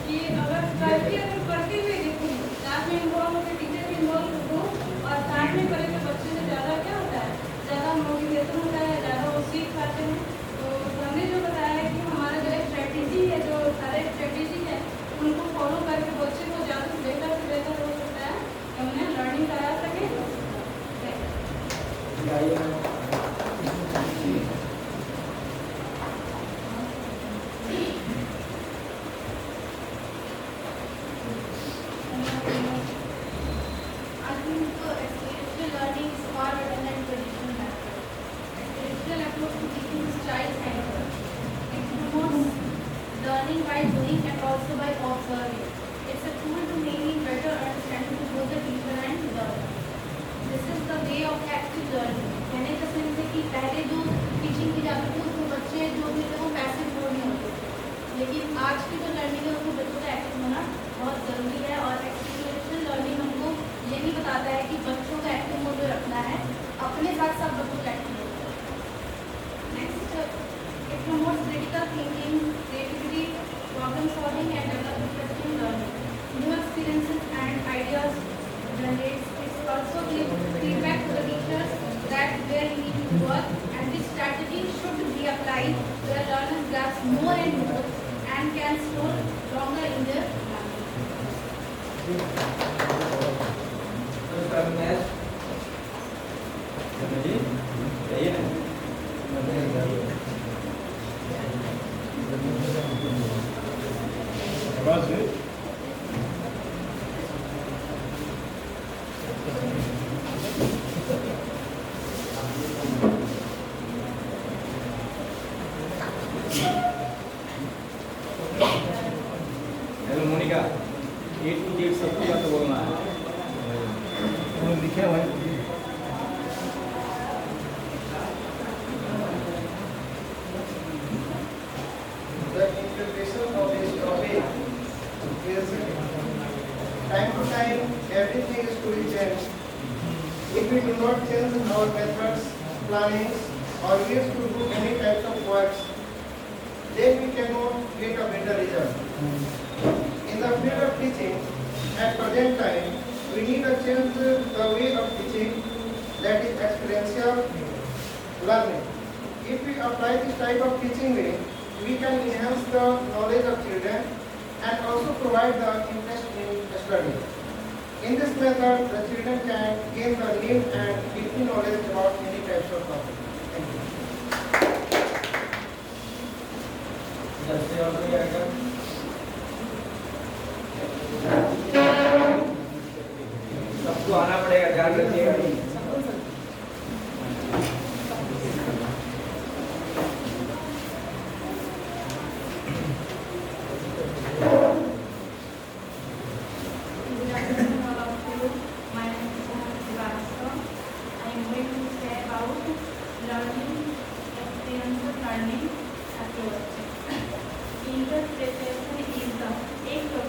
कि अगर करते हुए देखूँ क्लास में इन्वॉल्व होकर टीचर भी इन्वॉल्व हो और साथ में करे तो बच्चे से ज़्यादा क्या होता है, ज़्यादा मोटिवेशन होता है, ज़्यादा वो सीख पाते हैं. तो हमने जो बताया है कि हमारा जो स्ट्रेटेजी है, जो सारे स्ट्रेटेजी है उनको फॉलो करके बच्चे को ज़्यादा से बेहतर हो सकता है कि उन्हें लर्निंग करा सके. Learning by doing and also by observing. It's a tool to make it better understanding to both the teacher and learner. This is the way of active learning. कहने का सेंस है कि पहले जो टीचिंग की जाती थी उसको बच्चे जो भी थे वो पैसिव मोड में होते थे, लेकिन आज की जो लर्निंग है उसको बच्चों का एक्टिव होना बहुत ज़रूरी है और एक्टिव ये नहीं बताता है कि बच्चों का एक्टिव मोड में रखना है, अपने साथ साथ बच्चों का एक्टिव मोड में। Next, it promotes critical thinking, creativity, problem solving and develop interesting learning, new experiences and ideas generates. It also gives feedback to the teachers that where you need to work, and this strategy should be applied where learners grasp more and more and can store longer in their बस है। Hello Monica, A to Z सबको बात बोलना है। लिखे हुए हैं। The integration of this topic is time to time everything is to be changed. If we do not change our methods, plannings, or ways to do any types of works, then we cannot get a better result. In the field of teaching, at present time, we need to change the way of teaching, that is experiential learning. If we apply this type of teaching way, we can enhance the knowledge of children and also provide the interest in study. In this method, the children can gain the new and deep knowledge about many types of topics. Thank you. सबको आना पड़ेगा, ध्यान रखिएगा। Good afternoon, all of you. My name is Mohammed Sivastra. I am going to say about learning, experiential learning approach. Interpretation is the act of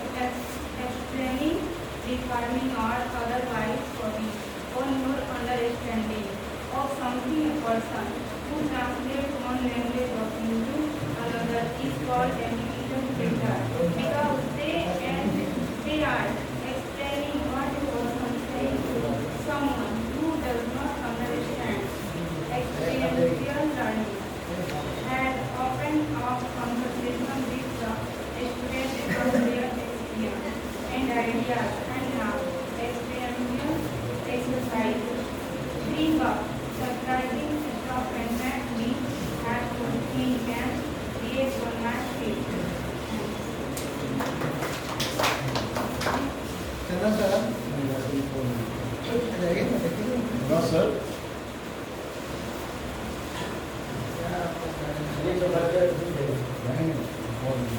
explaining, defining, or otherwise showing or more understanding of something. A person who translates one language of into another is called an interpreter, because they are explaining what a person says to someone who does not understand. Experiential learning has often of conversation with the student about their experience and ideas, and now experiential exercise bring up surprising stuff and that we have to think and create one mastery. बस sir.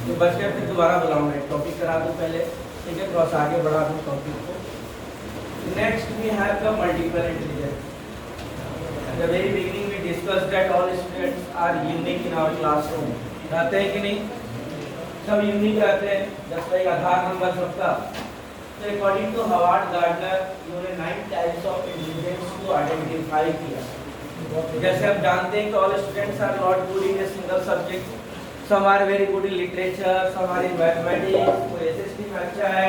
तो बच गया, फिर दोबारा बुलाऊंगा, topic करा दूं पहले, ठीक है, थोड़ा सा आगे बढ़ा दूं टॉपिक को। Next we have the multiple intelligence. At the very beginning we discuss that all students are unique in our classroom. रहते हैं कि नहीं? सब यूनिक रहते हैं, जस्ट लाइक आधार नंबर सबका। तो अकॉर्डिंग टू हार्वर्ड गार्डनर, इन्होंने 9 टाइप्स ऑफ इंटेलिजेंस को आइडेंटिफाई किया। जैसे आप जानते हैं कि all students are not good in a single subject. some are very good in literature, some are in mathematics, कोई SST में अच्छा है,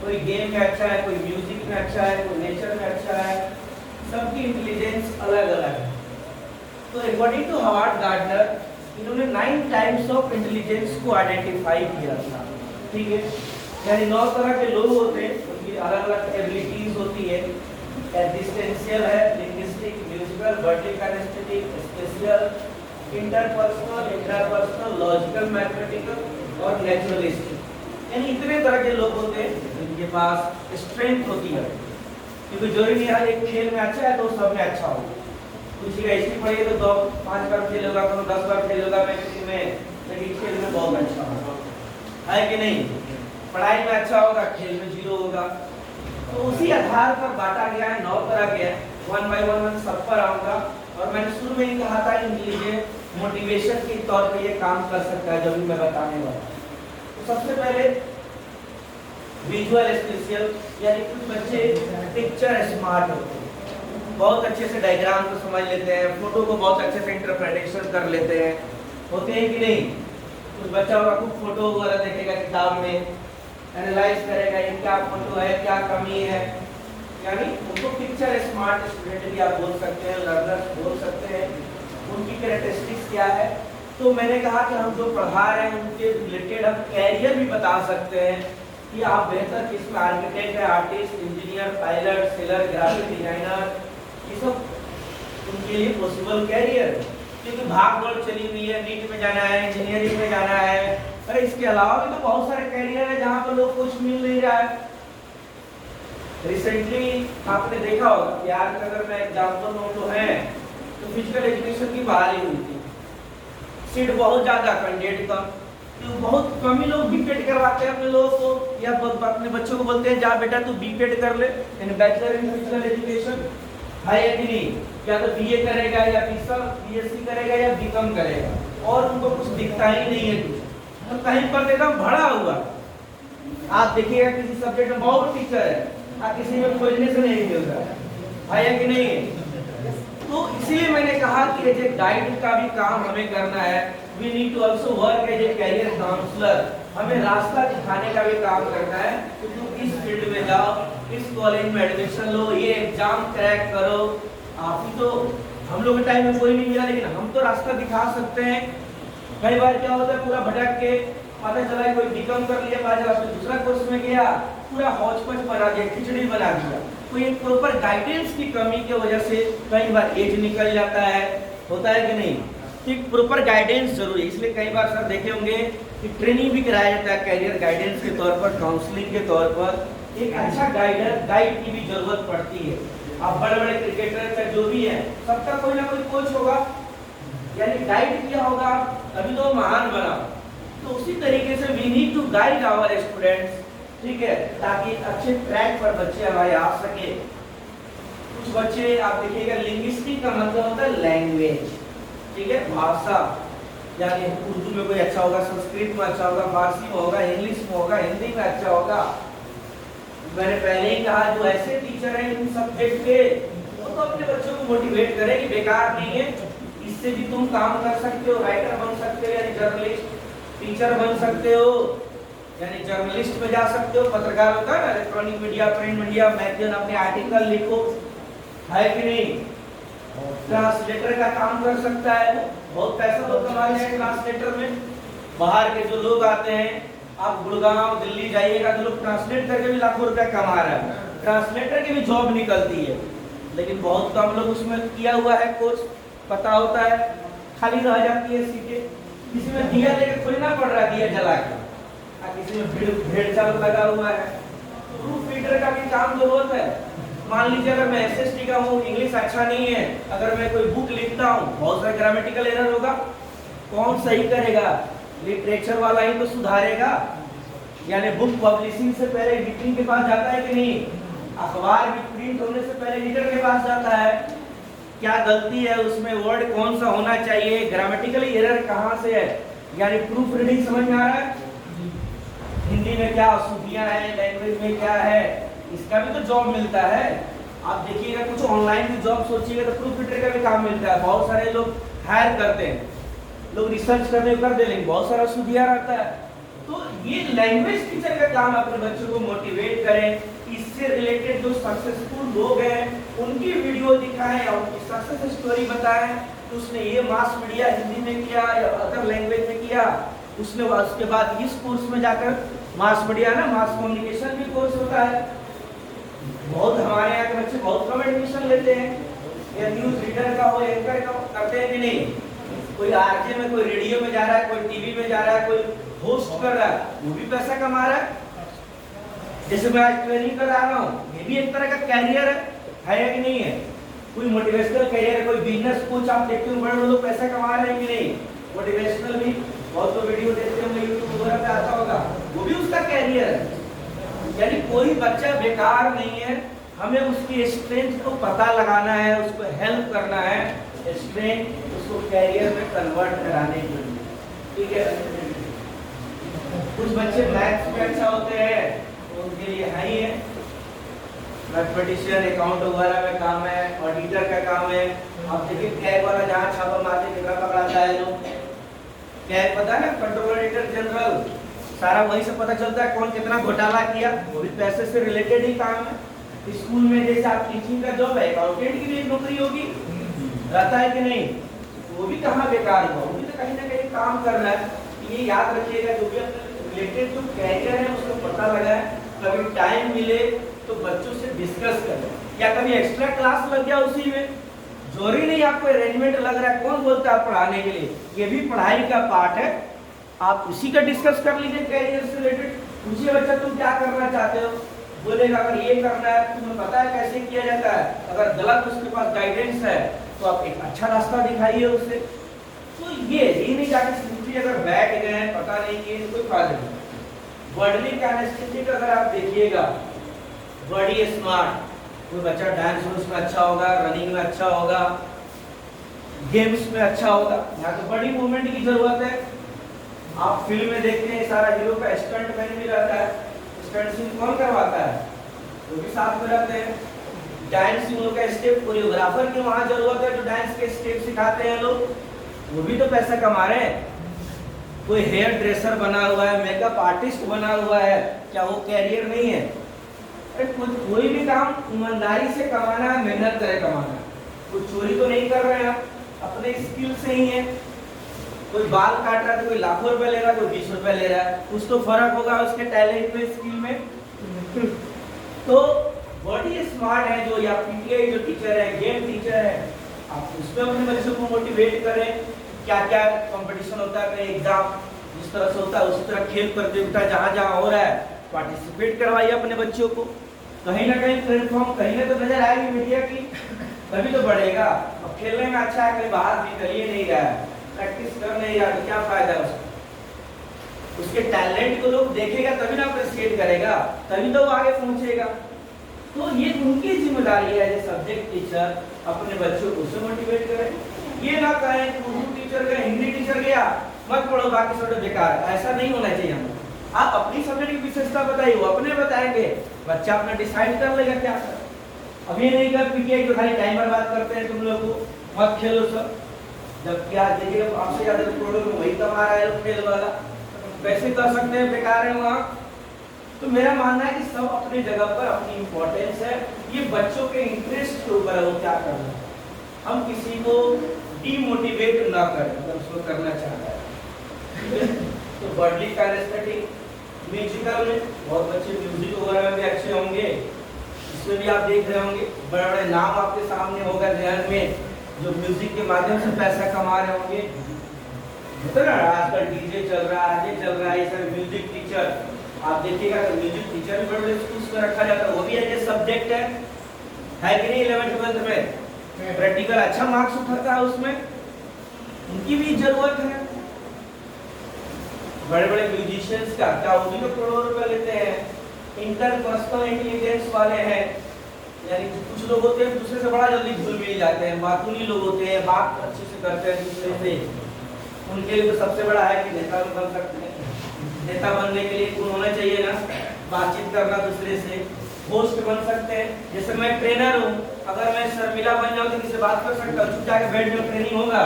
कोई गेम में अच्छा है, कोई म्यूजिक में अच्छा है, कोई नेचर में अच्छा है। सबकी इंटेलिजेंस अलग अलग है। तो अकॉर्डिंग टू हार्वर्ड गार्डनर, इन्होंने 9 टाइप्स ऑफ इंटेलिजेंस को आइडेंटिफाई किया था, ठीक है। यानी 9 तरह के लोग होते हैं, उनकी अलग अलग एबिलिटीज होती है। एग्जिस्टेंशियल है, linguistic, musical, verbal, kinaesthetic, spatial, interpersonal, logical, mathematical और नेचुरलिस्टिक। यानी इतने तरह के लोग होते हैं जिनके पास स्ट्रेंथ होती है। क्योंकि जो ही नहीं हर एक खेल में अच्छा है तो सब में अच्छा होगा। किसी का हिस्ट्री पढ़िए तो 5 बार फेल होगा, 10 बार फेल होगा मैथमेटिक्स में, लेकिन खेल में बहुत अच्छा होगा, है कि नहीं? पढ़ाई में अच्छा होगा, खेल में 0 होगा। तो उसी आधार पर बांटा गया है, 9 तरह के हैं। 1 by 1 सब पर आऊंगा। और मैंने शुरू में ही कहा था इंटेलिजेंस मोटिवेशन के तौर पे ये काम कर सकता है, जो भी मैं बताने वाला हूं। तो सबसे पहले विजुअल स्पेशियल, यानी कुछ बच्चे पिक्चर स्मार्ट होते हैं, बहुत अच्छे से डायग्राम को समझ लेते हैं, फोटो को बहुत अच्छे से इंटरप्रिटेशन कर लेते हैं, होते हैं कि नहीं। कुछ बच्चा होगा खूब फोटो वगैरह देखेगा किताब में, एनालाइज करेगा ये क्या फोटो है, क्या कमी है, यानी उनको पिक्चर स्मार्ट स्टूडेंट भी आप बोल सकते हैं, लर्नर्स बोल सकते हैं। उनकी कैरेक्टरिस्टिक्स क्या है, तो मैंने कहा कि हम जो पढ़ा रहे हैं उनके रिलेटेड हम कैरियर भी बता सकते हैं कि आप बेहतर किस में आर्किटेक्ट है, artist, engineer, pilot, seller, graphic designer, ये सब उनके लिए पॉसिबल कैरियर। क्योंकि भाग दौड़ चली हुई है, नीट में जाना है, इंजीनियरिंग में जाना है, अरे इसके अलावा भी तो बहुत सारे कैरियर है जहाँ पर लोग कुछ मिल नहीं रहा है। रिसेंटली आपने देखा होगा बिहार का अगर मैं एग्जाम्पल लूँ तो है तो फिजिकल एजुकेशन की बहाली हुई थी, सीट बहुत ज़्यादा, कैंडिडेट कम, तो बहुत कम ही लोग बीपेड करवाते हैं अपने लोगों को, या अपने बच्चों को बोलते हैं जा बेटा तू बीपेड कर ले, यानी बैचलर इन फिजिकल एजुकेशन, है या कि नहीं, या तो बीए करेगा या बीएससी करेगा या बीकॉम करेगा, और उनको कुछ दिखता ही नहीं है कुछ, तो कहीं पर एकदम भरा हुआ। आप देखिएगा किसी सब्जेक्ट में बहुत टीचर है, किसी में खोजने से नहीं मिल रहा है या कि नहीं। तो इसीलिए मैंने कहा कि एज ए गाइड का भी काम हमें करना है, we need to also work as a career counsellor, हमें रास्ता दिखाने का भी काम करना है कि तुम इस फील्ड में जाओ, इस कॉलेज में एडमिशन लो, ये एग्जाम क्रैक करो। आप ही तो, हम लोग के टाइम में कोई नहीं मिला, लेकिन हम तो रास्ता दिखा सकते हैं। कई बार क्या होता है, पूरा भटक के पता चला कोई बीकॉम कर लिया, पता चला फिर दूसरा कोर्स में गया, पूरा हौच-पौच बना दिया, खिचड़ी बना दिया। तो ये प्रॉपर गाइडेंस की कमी की वजह से कई बार एज निकल जाता है, होता है कि नहीं। तो प्रॉपर गाइडेंस जरूरी है, इसलिए कई बार सर देखे होंगे कि ट्रेनिंग भी कराया जाता है कैरियर गाइडेंस के तौर पर, काउंसलिंग के तौर पर। एक अच्छा गाइड की भी जरूरत पड़ती है। आप बड़े बड़े क्रिकेटर का जो भी है, सबका कोई ना कोई कोच होगा, यानी गाइड किया होगा, अभी तो महान बना। तो उसी तरीके से we need to guide our students, ठीक है, ताकि अच्छे ट्रैक पर बच्चे हमारे आ सके। कुछ बच्चे आप देखिएगा, लिंग्विस्टिक का मतलब होता है लैंग्वेज, ठीक है, भाषा, यानी उर्दू में कोई अच्छा होगा, संस्कृत में अच्छा होगा, फारसी में होगा, इंग्लिश में होगा, हिंदी में अच्छा होगा। मैंने पहले ही कहा जो ऐसे टीचर हैं इन सब्जेक्ट के, वो तो अपने बच्चों को मोटिवेट करें कि बेकार नहीं है, इससे भी तुम काम कर सकते हो, राइटर बन सकते हो, यानी जर्नलिस्ट, टीचर बन सकते हो, यानी जर्नलिस्ट में जा सकते हो, पत्रकार होता है ना, electronic media, print media, magazine, अपने आर्टिकल लिखो, है कि नहीं। ट्रांसलेटर का काम कर सकता है, बहुत पैसा तो कमा लेगा ट्रांसलेटर में। बाहर के जो लोग आते हैं, आप गुड़गांव, दिल्ली जाइएगा तो लोग ट्रांसलेट करके भी लाखों रुपया कमा रहे हैं, ट्रांसलेटर की भी जॉब निकलती है, लेकिन बहुत कम लोग उसमें किया हुआ है कोर्स, पता होता है, खाली रह जाती है सीटें। किसी में दिया लेकर खोलना पड़ रहा है, दिया जला के, किसी में भेड़ चाल लगा हुआ है। प्रूफ रीडर का भी काम जरूरत है। मान लीजिए अगर मैं एसएसटी का हूँ, इंग्लिश अच्छा नहीं है, अगर मैं कोई बुक लिखता हूँ, बहुत सारा ग्रामेटिकल एरर होगा, कौन सही करेगा? लिटरेचर वाला ही तो सुधारेगा। यानी बुक पब्लिशिंग से पहले एडिटिंग के पास जाता है कि नहीं, अखबार भी प्रिंट होने से पहले एडिटर के पास जाता है, क्या गलती है उसमें, वर्ड कौन सा होना चाहिए, ग्रामेटिकली एरर कहाँ से है, यानी प्रूफ रीडिंग समझ में आ रहा है। हिंदी में क्या अशुद्धियाँ हैं, लैंग्वेज में क्या है, इसका भी तो जॉब मिलता है। आप देखिएगा कुछ ऑनलाइन भी जॉब सोचिएगा तो प्रूफ रीडर का भी काम मिलता है, बहुत सारे लोग हायर करते हैं, लोग रिसर्च करने कर दे, लेकिन बहुत सारा अशुद्धियाँ रहता है। तो ये लैंग्वेज टीचर का काम अपने बच्चों को मोटिवेट करें, इससे रिलेटेड जो सक्सेसफुल लोग हैं उनकी वीडियो दिखाएं और उनकी सक्सेस स्टोरी बताएं, तो उसने ये मास मीडिया हिंदी में किया या अदर लैंग्वेज में किया, उसने उसके बाद इस कोर्स में जाकर मास मीडिया ना, मास कम्युनिकेशन भी कोर्स होता है। बहुत हमारे यहाँ के बच्चे बहुत कम एडमिशन लेते हैं, या न्यूज रीडर का हो, एंकर का करते हैं कि नहीं, कोई आरजे में, कोई रेडियो में जा रहा है, कोई टीवी में जा रहा है, कोई होस्ट कर रहा है, वो भी पैसा कमा रहा है। जैसे मैं आज ट्रेनिंग कर रहा हूँ, ये भी एक तरह का कैरियर है या कि नहीं है। कोई मोटिवेशनल कैरियर, कोई बिजनेस कोच आप देखते हो, बड़े लोग पैसा कमा रहे हैं कि नहीं, मोटिवेशनल भी बहुत तो वीडियो देखते होंगे, यूट्यूब वगैरह पे आता होगा, वो भी उसका कैरियर है। यानी कोई बच्चा बेकार नहीं है, हमें उसकी स्ट्रेंथ को पता लगाना है, उसको हेल्प करना है, स्ट्रेंथ उसको कैरियर में कन्वर्ट कराने के लिए, ठीक है। कुछ बच्चे मैथ्स में अच्छा होते हैं, तो उनके लिए है ही है। मैथमेटिशियन, अकाउंट वगैरह में काम है, ऑडिटर का काम है। आप देखिए कैग वाला जहाँ छापा मारते कितना पकड़ाता है लोग। कैग पता है ना, कंट्रोलर ऑडिटर जनरल, सारा वही से पता चलता है कौन कितना घोटाला किया। वो भी पैसे से रिलेटेड ही काम है। स्कूल में जैसे आप टीचिंग का जॉब है, अकाउंटेंट की भी एक नौकरी होगी, रहता है कि नहीं? वो भी कहाँ बेकार हुआ, वो भी तो कहीं ना कहीं काम कर रहा है। ये याद रखिएगा, जो भी अपने रिलेटेड जो कैरियर है उसको पता लगा है, कभी टाइम मिले तो बच्चों से डिस्कस करें, या कभी एक्स्ट्रा क्लास लग गया उसी में, जरूरी नहीं आपको अरेंजमेंट लग रहा है, कौन बोलता है पढ़ाने के लिए, ये भी पढ़ाई का पार्ट है। आप उसी का डिस्कस कर लीजिए कैरियर से रिलेटेड। पूछिए बच्चा तुम क्या करना चाहते हो, बोलेगा अगर ये करना है तुम्हें पता है कैसे किया जाता है, अगर गलत उसके पास गाइडेंस है तो आप एक अच्छा रास्ता दिखाइए उसे। तो ये नहीं जाके पूछिए, अगर बैठ गए हैं पता नहीं किए तो कोई फायदा नहीं। वर्डली कैनेस्थेटिक अगर आप देखिएगा, बॉडी स्मार्ट, कोई बच्चा डांस में अच्छा होगा, रनिंग में अच्छा होगा, गेम्स में अच्छा होगा, यहाँ तो बॉडी मूवमेंट की जरूरत है। आप फिल्म में देखते हैं सारा हीरो का स्टंट मैन भी रहता है, स्टंट सीन कौन करवाता है? वो भी साथ में रहते हैं। डांसिंग का स्टेप कोरियोग्राफर की वहाँ जरूरत है, जो डांस के स्टेप सिखाते हैं लोग, वो भी तो पैसा कमा रहे हैं। कोई हेयर ड्रेसर बना हुआ है, मेकअप आर्टिस्ट बना हुआ है, क्या वो कैरियर नहीं है? अरे कोई भी काम ईमानदारी से कमाना है, मेहनत करे कमाना है। कोई चोरी तो नहीं कर रहे हैं आप, अपने स्किल से ही है। कोई बाल काट रहा है तो कोई लाखों रुपए ले रहा है, कोई 20 रुपए ले रहा है, कुछ तो फर्क होगा उसके टैलेंट में, स्किल में। तो बॉडी स्मार्ट है जो, या पीटीआई जो टीचर है, गेम टीचर है, आप उसमें अपने बच्चों को मोटिवेट करें। क्या क्या कंपटीशन होता है, कहीं एग्जाम जिस तरह से होता है उसी तरह खेल प्रतियोगिता जहाँ जहाँ हो रहा है पार्टिसिपेट करवाइए अपने बच्चों को। कहीं ना कहीं प्लेटफॉर्म कहीं ना तो नजर आएगी मीडिया की, तभी तो बढ़ेगा। अब खेलने में अच्छा है, कहीं बाहर निकल ही नहीं रहा है, प्रैक्टिस कर नहीं रहा, तो क्या फायदा उसको? उसके टैलेंट को लोग देखेगा तभी ना अप्रिशिएट करेगा, तभी तो वो आगे पहुंचेगा। तो ये उनकी जिम्मेदारी है, सब्जेक्ट टीचर अपने बच्चों को उससे मोटिवेट करें। ये ना कहें उर्दू टीचर गया, हिंदी टीचर गया, मत पढ़ो बाकी सब्जेक्ट बेकार है, ऐसा नहीं होना चाहिए हमें। आप अपनी सब्जेक्ट की विशेषता बताइए, वो अपने बताएंगे, बच्चा अपना डिसाइड कर लेगा क्या कर। अब ये नहीं कर पीटीआई तो खाली टाइम बर्बाद करते हैं तुम लोग को, मत खेलो सब, जबकि आज देखिए आपसे ज्यादा करोड़ों में वही कमा रहा है खेल वाला, कैसे कर सकते हैं, बेकार है वहाँ। तो मेरा मानना है कि सब अपनी जगह पर अपनी इम्पोर्टेंस है, ये बच्चों के इंटरेस्ट के ऊपर है वो क्या करना है। हम किसी को डीमोटिवेट ना करें अगर उसको करना चाहता है। तो बॉडी कैनेस्थेटिक, म्यूजिकल में बहुत बच्चे म्यूजिक वगैरह में भी अच्छे होंगे, इसमें भी आप देख रहे होंगे बड़े बड़े नाम आपके सामने होगा ध्यान में, जो म्यूजिक के माध्यम से पैसा कमा रहे होंगे। तो ना आजकल डीजे चल रहा है, ये चल रहा है, ये सब म्यूजिक टीचर आप देखिएगा तो म्यूजिक टीचर भी बड़े स्कूल्स में रखा जाता है, वो भी एक सब्जेक्ट है कि नहीं? 11th 12th में प्रैक्टिकल अच्छा मार्क्स उठाता है उसमें, उनकी भी जरूरत है। बड़े बड़े म्यूजिशियंस का क्या, वो भी तो करोड़ों रुपए लेते हैं। इंटरपर्सनल इंटेलिजेंस वाले हैं, यानी कुछ लोग होते हैं दूसरे से बड़ा जल्दी घुल मिल जाते हैं, बातूनी लोग होते हैं, बात अच्छे से करते हैं दूसरे से, उनके लिए तो सबसे बड़ा है कि नेता बन सकते हैं। नेता बनने के लिए गुण होना चाहिए ना, बातचीत करना दूसरे से, होस्ट बन सकते हैं। जैसे मैं ट्रेनर हूँ, अगर मैं शर्मिला बन जाऊँ तो किसी बात कर सकता हूँ, चुप जाके बैठ जाऊँ, ट्रेनिंग होगा।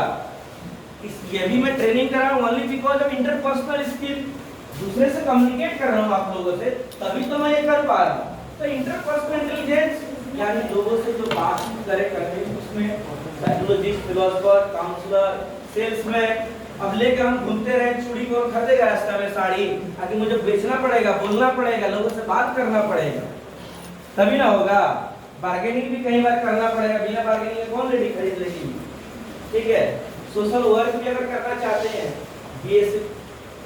ये भी मैं ट्रेनिंग कर रहा हूँ only because of interpersonal skill, दूसरे से कम्युनिकेट कर रहा हूँ आप लोगों से, तभी तो मैं ये कर पा रहा हूँ। तो इंटरपर्सनल इंटेलिजेंस यानी लोगों से जो बातचीत करे करने, उसमें साइकोलॉजिस्ट, फिलोसोफर, काउंसलर, सेल्समैन, अब लेकर हम घूमते रहे चूड़ी को खरीदेगा रास्ता में साड़ी, आगे मुझे बेचना पड़ेगा, बोलना पड़ेगा, लोगों से बात करना पड़ेगा, तभी ना होगा। बार्गेनिंग भी कई बार करना पड़ेगा, बिना बार्गेनिंग के कौन लेडी खरीद लेगी? ठीक है। सोशल वर्क भी अगर करना चाहते हैं,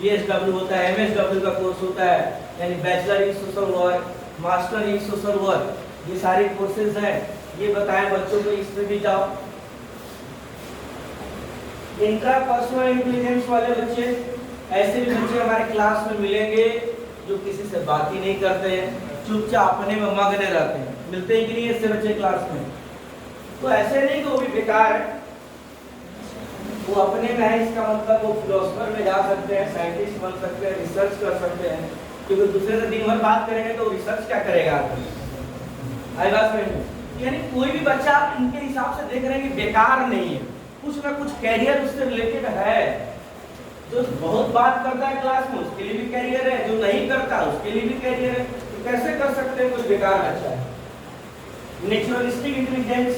BSW होता है, MSW का कोर्स होता है, यानी bachelor in social work, master in social work, ये सारे कोर्सेज हैं। ये बताएं बच्चों को, इसमें भी जाओ। इंट्रापर्सनल इंटेलिजेंस वाले बच्चे, ऐसे भी बच्चे हमारे क्लास में मिलेंगे जो किसी से बात ही नहीं करते हैं, चुपचाप अपने में मग्न रहते हैं। मिलते हैं कि नहीं ऐसे बच्चे क्लास में? तो ऐसे नहीं कि वो भी बेकार है, वो अपने में है, इसका मतलब वो फिलोसोफर में जा सकते हैं, साइंटिस्ट बन सकते हैं, रिसर्च कर सकते हैं, क्योंकि दूसरे से दिन भर बात करेंगे तो रिसर्च क्या करेगा आदमी? आई बात में यानी कोई भी बच्चा आप इनके हिसाब से देख रहे हैं कि बेकार नहीं है, कुछ ना कुछ कैरियर उससे रिलेटेड है। जो बहुत बात करता है क्लास में उसके लिए भी कैरियर है, जो नहीं करता उसके लिए भी कैरियर है। तो कैसे कर सकते हैं कोई बेकार बच्चा है? नेचुरलिस्टिक इंटेलिजेंस,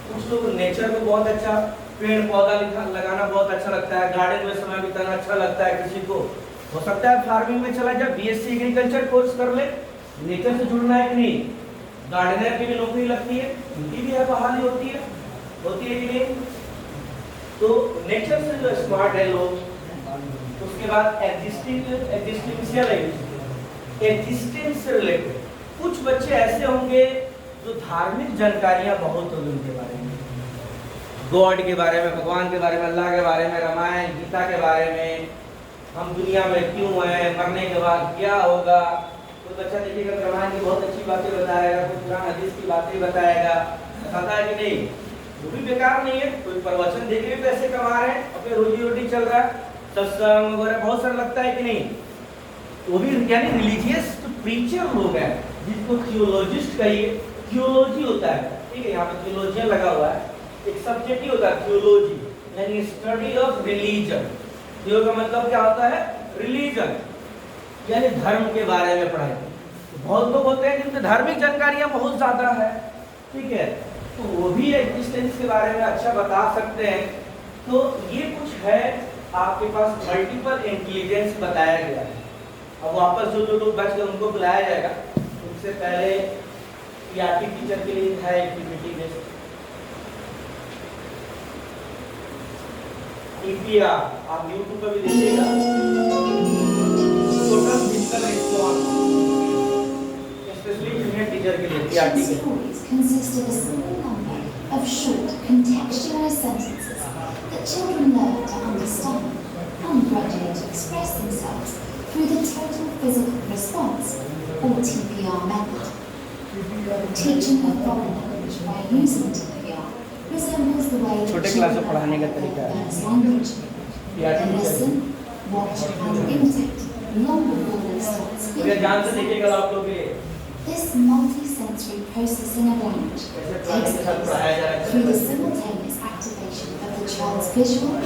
कुछ लोग नेचर को बहुत अच्छा, पेड़ पौधा लगाना बहुत अच्छा लगता है, गार्डन में समय बिताना अच्छा लगता है। किसी को हो सकता है फार्मिंग में चला जाए, बीएससी एग्रीकल्चर कोर्स कर ले, नेचर से जुड़ना है कि नहीं। गार्डनर की भी नौकरी लगती है, उनकी भी है बहाली होती है कि नहीं। तो नेचर से जो स्मार्ट है लोग, उसके बाद एग्जिस्टेंस से रिलेटेड कुछ बच्चे ऐसे होंगे जो धार्मिक जानकारियां बहुत होंगी उनके बारे में, गॉड के बारे में, भगवान के बारे में, अल्लाह के बारे में, रामायण गीता के बारे में, हम दुनिया में क्यों हैं, मरने के बाद क्या होगा। कोई बच्चा देखिएगा रामायण की बहुत अच्छी बातें बताएगा, कोई कुरान हदीस की बातें बताएगा, बताता है कि नहीं, वो भी बेकार नहीं है। कोई प्रवचन देके भी पैसे कमा रहे हैं, अपने रोजी रोटी चल रहा है, सत्संग वगैरह बहुत सारा लगता है कि नहीं। वो भी यानी रिलीजियस प्रीचर लोग हैं, जिसको थियोलॉजिस्ट कहिए, थियोलॉजी होता है, ठीक है, यहाँ पे थियोलॉजियन लगा हुआ है, एक सब्जेक्ट ही होता है थियोलॉजी, यानी स्टडी ऑफ रिलीजन। थियो का मतलब क्या होता है? रिलीजन, यानी धर्म के बारे में पढ़ाई। बहुत लोग होते हैं जिनके धार्मिक जानकारियां बहुत ज्यादा है, ठीक है, तो वो भी एग्जिस्टेंस के बारे में अच्छा बता सकते हैं। तो ये कुछ है आपके पास मल्टीपल इंटेलिजेंस बताया गया है। अब वापस जो लोग बच गए उनको बुलाया जाएगा, उनसे पहले पीआरटी टीचर के लिए था एक्टिविटी में ईपीआर, आप यूट्यूब पर भी देखिएगा, total physical response, specially junior teacher के लिए पीआरटी के। Stories consist of a small number of short, contextualized sentences that children learn to understand and gradually to express themselves through the total physical response, or TPR method. Teaching a foreign language by using TPR resembles the way छोटे that class में children पढ़ाने का तरीका है। learn language. They listen, watch, and imitate long before they start तो speaking. ध्यान से देखिएगा आप लोग ये This multi-sensory processing of language takes place through the simultaneous activation of the child's visual,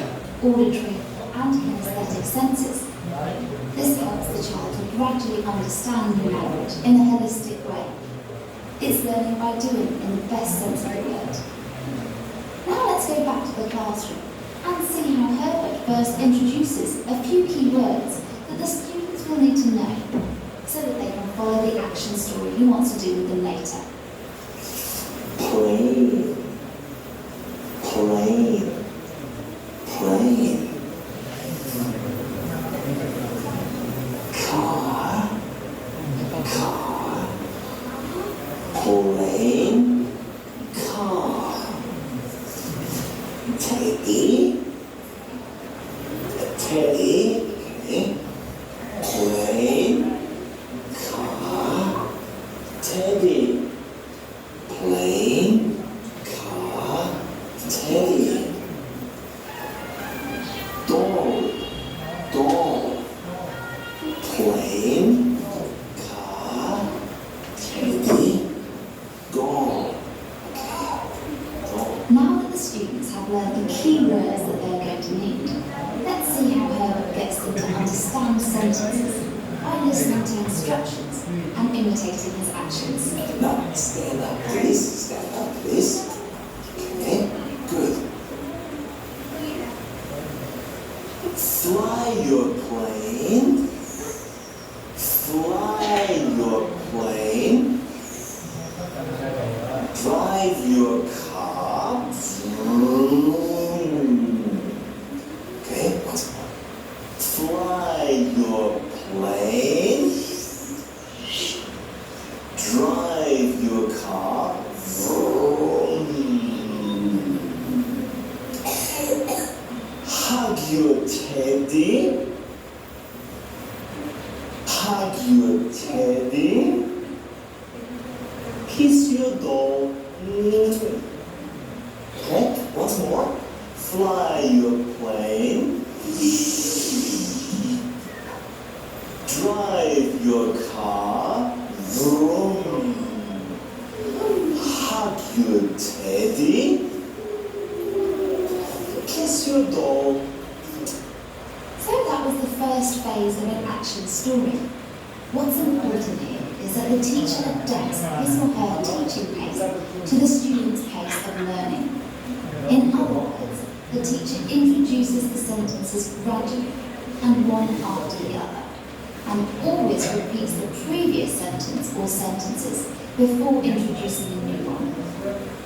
auditory, and kinesthetic senses. This helps the child to gradually understand new language in a holistic way. It's learning by doing in the best sense of the word. Now let's go back to the classroom and see how Herbert first introduces a few key words that the students will need to know so that they can follow the action story he wants to do with them later. Plane, plane, plane. Car, car, plane, car. Teddy, teddy, okay. Plane, car, teddy. Plane, car, teddy. Doll, doll. Plane, car, teddy, doll. Now that the students have learned the key words that they're going to need, let's see how Herbert gets them to understand sentences by listening to instructions and imitating his actions. Now, stand up, please. Stand up, please. Okay, good. Fly your plane. Fly your plane. Drive your car. Okay, once more. Fly your plane. Drive your car. Hug your teddy. Hug your teddy. Kiss your doll. Okay, once more. Fly your plane. Drive Drive your car. Vroom. Hug your teddy. Kiss your doll. So that was the first phase of an action story. What's important here is that the teacher adapts his or her teaching pace to the student's pace of learning. In other words, the teacher introduces the sentences gradually and one after the other, and always repeats the previous sentence or sentences before introducing a new one.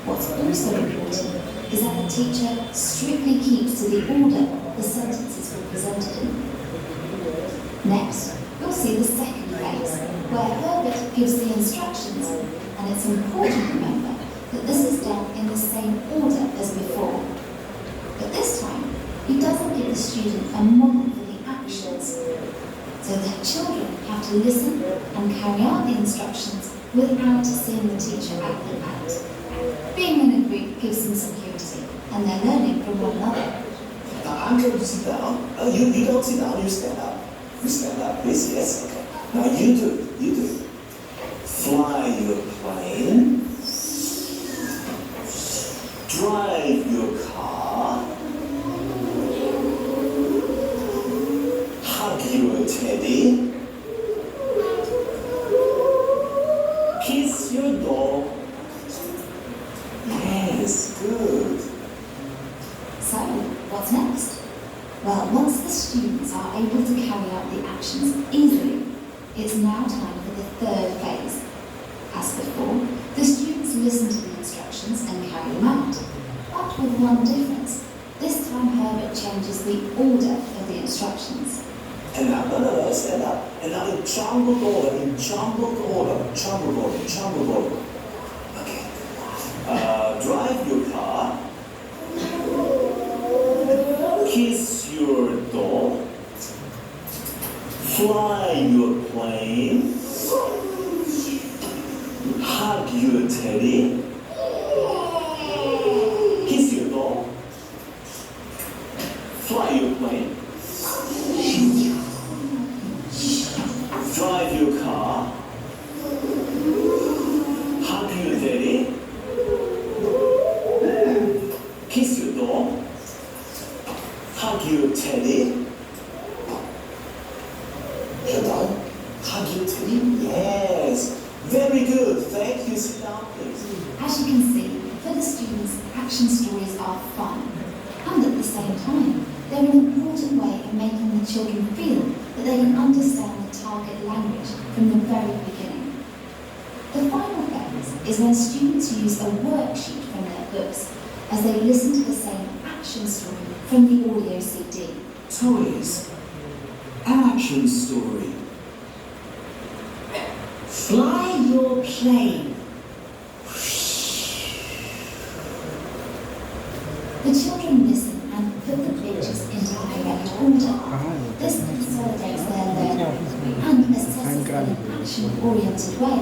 What's also important is that the teacher strictly keeps to the order the sentences were presented in. Next, we'll see the second phase, where Herbert gives the instructions, and it's important to remember that this is done in the same order as before. But this time, he doesn't give the student a model for the actions, so that children have to listen and carry out the instructions without seeing the teacher act them out. Being in a group gives them security, and they're learning from one another. I'm going to sit down. You don't sit down, you stand up. You stand up, please, yes, okay. Now you do. Fly your plane. Drive your car. Hug your teddy. Kiss your doll. Yes, good. So, what's next? Well, once the students are able to carry out the actions easily, it's now time for the third phase. As before, the students listen to the instructions and carry them out, but with one difference. This time Herbert changes the order of the instructions. And now, no, stand up. And now in jumbled order. Okay. Drive your car. Kiss your doll. Fly your plane. Hug your teddy. Kiss your doll. Fly your plane. Drive your car. Hug your teddy. Kiss your doll. Hug your teddy. Your doll? Hug your teddy? Yes. Very good. Thank you. Sit down, please. As you can see, for the students, action stories are fun. And at the same time, they're an important way of making the children feel that they can understand the target language from the very beginning. The final phase is when students use a worksheet from their books as they listen to the same action story from the audio CD. Toys. Action story. Fly your plane. The children listen and put the pictures into the correct order. This consolidates their learning and assesses in an action-oriented way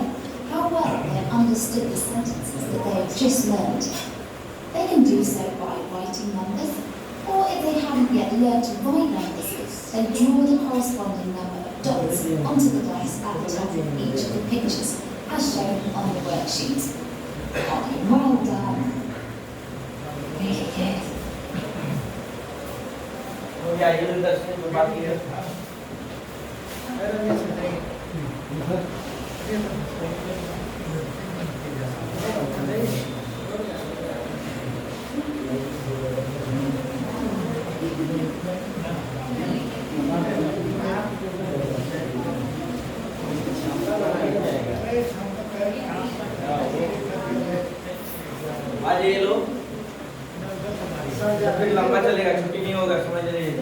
how well they have understood the sentences that they have just learned. They can do so by writing numbers, or if they haven't yet learned to write numbers, they draw the corresponding number of dots onto the dice at the top of each of the pictures, as shown on the worksheet. Well done. Really good. Yeah, you will just go back here. आज ये लो जब तक लंबा चलेगा छुट्टी नहीं होगा समझ लीजिए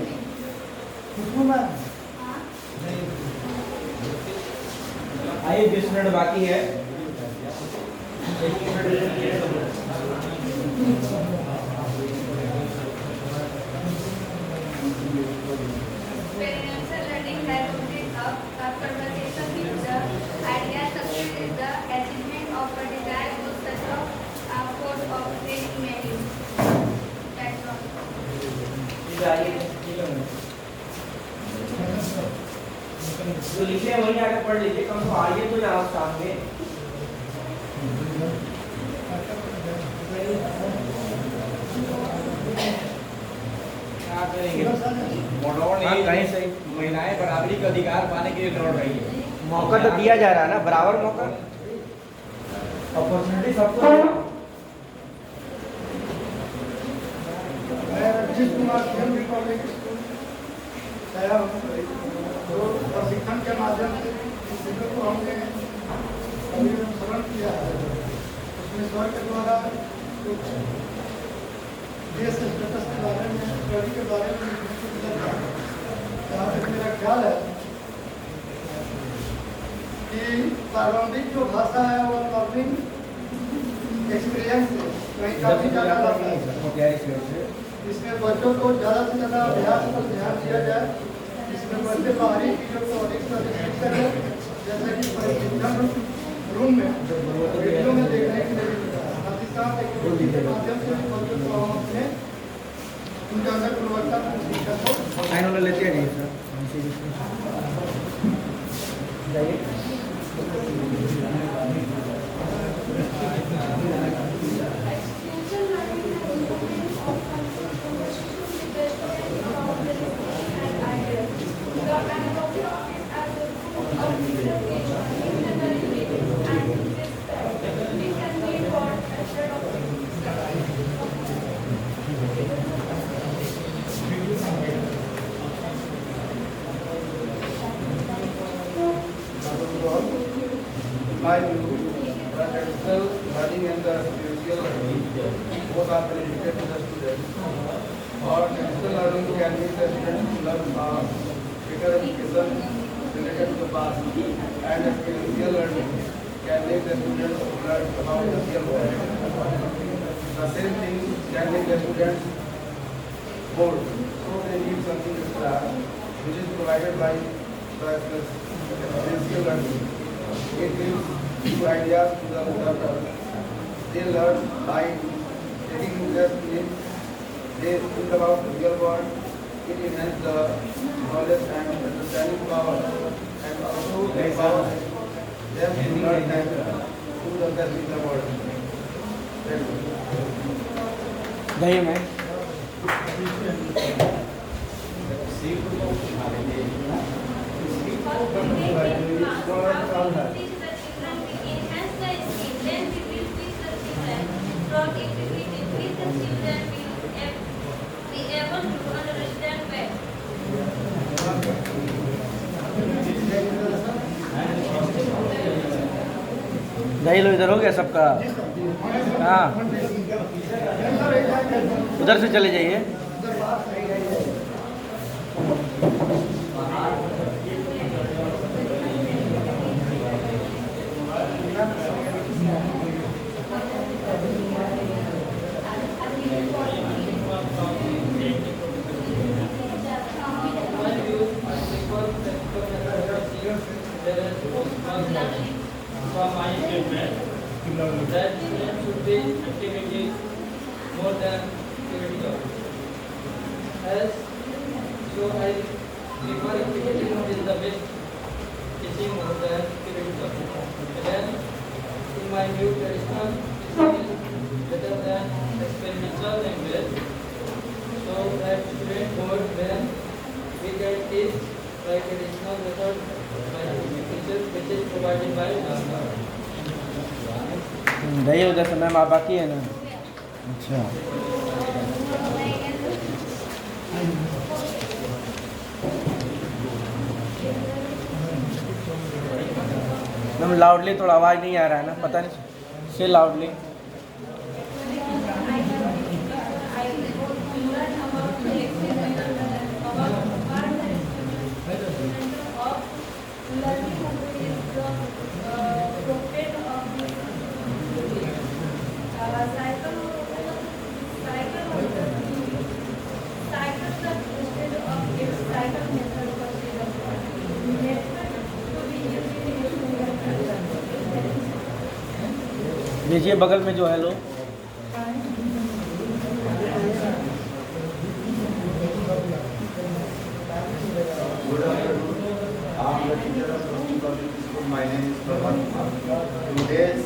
आइए 20 मिनट बाकी है Parents are learning languages of conversation with the idea success is the achievement of a desired goal such as force of training manual. That's all. जो लिखे हैं वही नहीं आके पढ़ लीजिए, कम तो आइए तो यहाँ सामने। क्या करेंगे? हाँ, कहीं सही महिलाएं बराबरी का अधिकार पाने के लिए लड़ रही है। मौका तो दिया जा रहा है ना, बराबर मौका, अपॉर्चुनिटी सबको देना। मैं रंजीत कुमार पब्लिक स्कूल तो प्रशिक्षण के माध्यम से इस विषय को हमने अभी अनुसरण किया है। उसमें सर के द्वारा कुछ देश स्टेटस के बारे में, स्टडी के बारे में जहाँ तक मेरा ख्याल है कि प्रारंभिक जो भाषा है वो लर्निंग एक्सपीरियंस से कहीं काफ़ी ज़्यादा लगता है। इसमें बच्चों को ज़्यादा से ज़्यादा अभ्यास पर ध्यान दिया जाए। इसमें बच्चे बाहरी चीज़ों को अधिक से अधिक सीख सकें, जैसे कि प्रशिक्षण रूम में वीडियो में देखने के लिए मिलता है। साथ ही साथ एक्टिविटी के माध्यम से बच्चों को हम अपने उनके अंदर गुणवत्ता शिक्षा को लेते हैं सर जाइए। My view, the traditional learning and the spiritual learning both are beneficial to the students. Or traditional learning can make the students learn better education related to the past, and the spiritual learning can make the students learn about the real world. The same thing can make the students bored, so they need something extra, which is provided by the spiritual learning. It gives new ideas to the learners. They learn by taking interest in it. They think about the real world. It enhances the knowledge and understanding power, and also empowers them to learn and do the best in the world. जाइए मैं जाइए लो, इधर हो गया सबका। हाँ, उधर से चले जाइए। From my statement that students should be activities more than theoretical. As so I prefer activity mode is the best teaching more than theoretical. Then in my view traditional is better than experimental language. So that student more when we can teach by traditional method by teachers which is provided by जाइए उधर से। Ma'am आप बाकी है ना? अच्छा, ma'am loudly थोड़ा आवाज़ नहीं आ रहा है ना, पता नहीं से लाउडली। लीजिए बगल में जो है लो। I'm the teacher of My name is Prabhat Kumar. Today's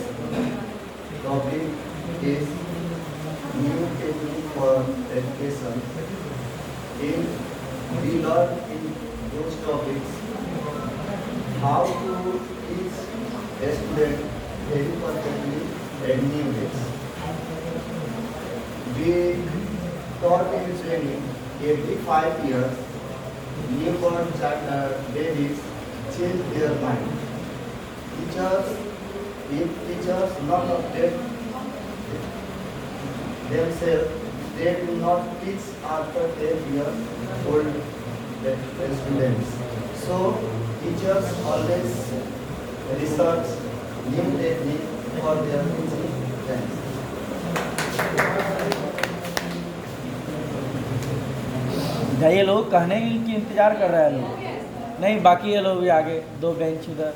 topic is new technique for education. We learn in those topics how to teach a student very perfectly and new ways. We taught in training every 5 years, newborn babies change their mind. If teachers not update themselves, they do not teach after 10 years old students. So teachers always research new technique for their teaching. Thanks. ये लोग कहने की इंतजार कर रहे हैं लोग, नहीं बाकी ये लोग भी आगे 2 बेंच उधर।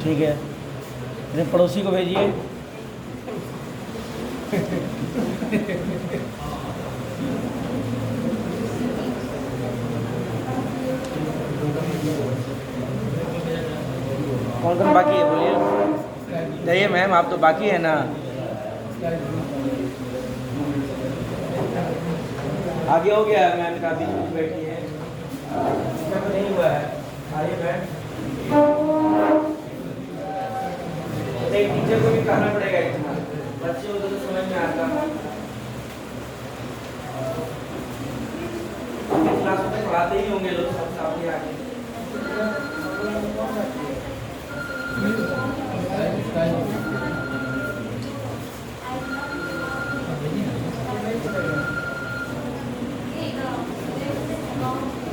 ठीक है, अपने पड़ोसी को भेजिए। कौन कौन बाकी है बोलिए? जाइए मैम, आप तो बाकी है ना। आगे हो गया मैम, काफी बैठी है, इसका तो नहीं हुआ है। आइए मैम, एक टीचर को भी कहना पड़ेगा इतना, बच्चे होते तो समझ में आता। क्लास में पढ़ाते ही होंगे लोग सब सामने आके।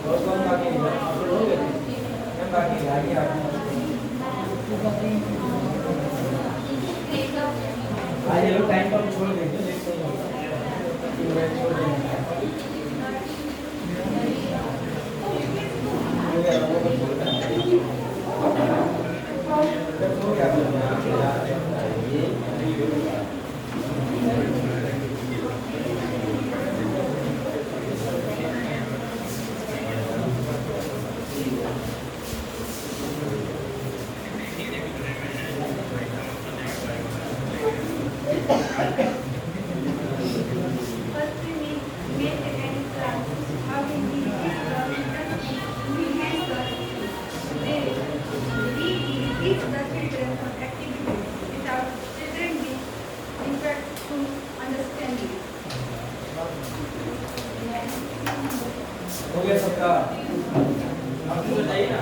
और कौन बाकी है? बाकी है, आइए आप। आज ये लोग टाइम पर छोड़ देंगे, देखते हैं छोड़ देंगे। हो गया सबका? आप तो बताइए ना,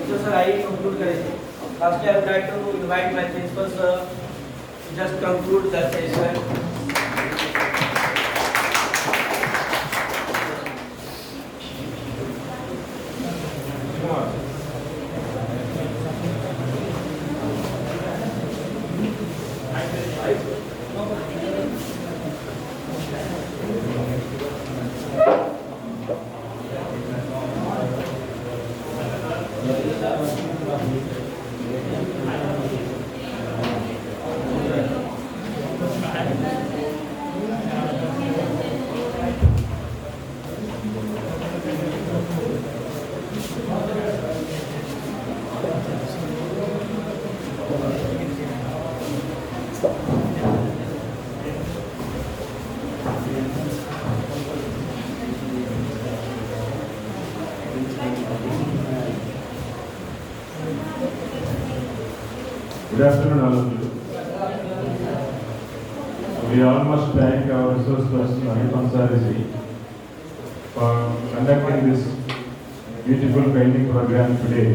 तो सर आइए कंक्लूड करेंगे। Lastly, I would like to invite my principal sir to just conclude the session. Good afternoon, all of you. We all must thank our resource person, Anil Ansari, for conducting this beautiful painting program today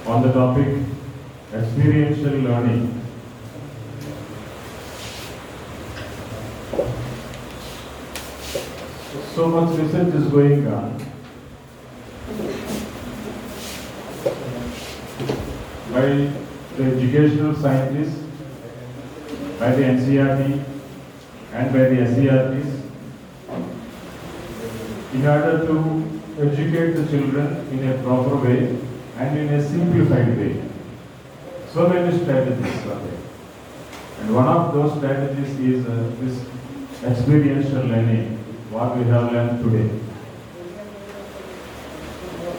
on the topic experiential learning so much research is going on. By the educational scientists, by the NCERT and by the SCERTs, in order to educate the children in a proper way and in a simplified way. So many strategies are there. And one of those strategies is this experiential learning, what we have learned today.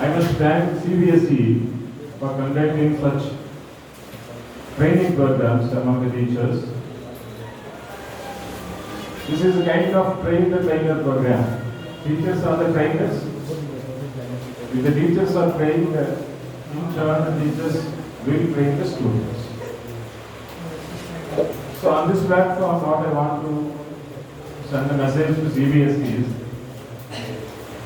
I must thank CBSE for conducting such training programs among the teachers. This is a kind of train the trainer program. Teachers are the trainers. If the teachers are trained, in turn the teachers will train the students. So on this platform, what I want to send a message to CBSE is,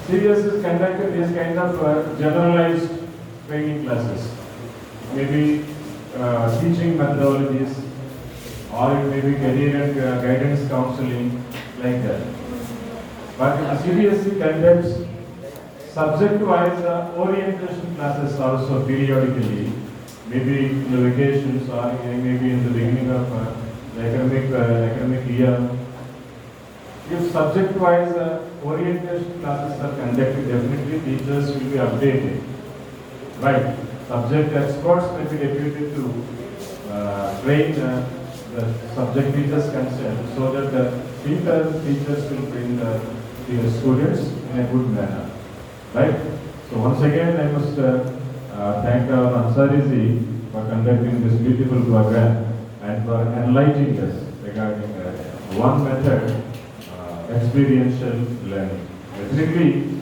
CBSE is conducted these kind of generalized training classes, maybe teaching methodologies, or it may be career and guidance counseling, like that. But the CBSE conducts subject-wise orientation classes also periodically, maybe in the vacations or maybe in the beginning of the academic year. If subject-wise orientation classes are conducted, definitely teachers will be updated. Right. Subject experts may be deputed to train the subject teachers concerned, so that the teachers will train the students in a good manner. Right? So once again, I must thank our Ansari for conducting this beautiful program and for enlightening us regarding one method, experiential learning. Basically,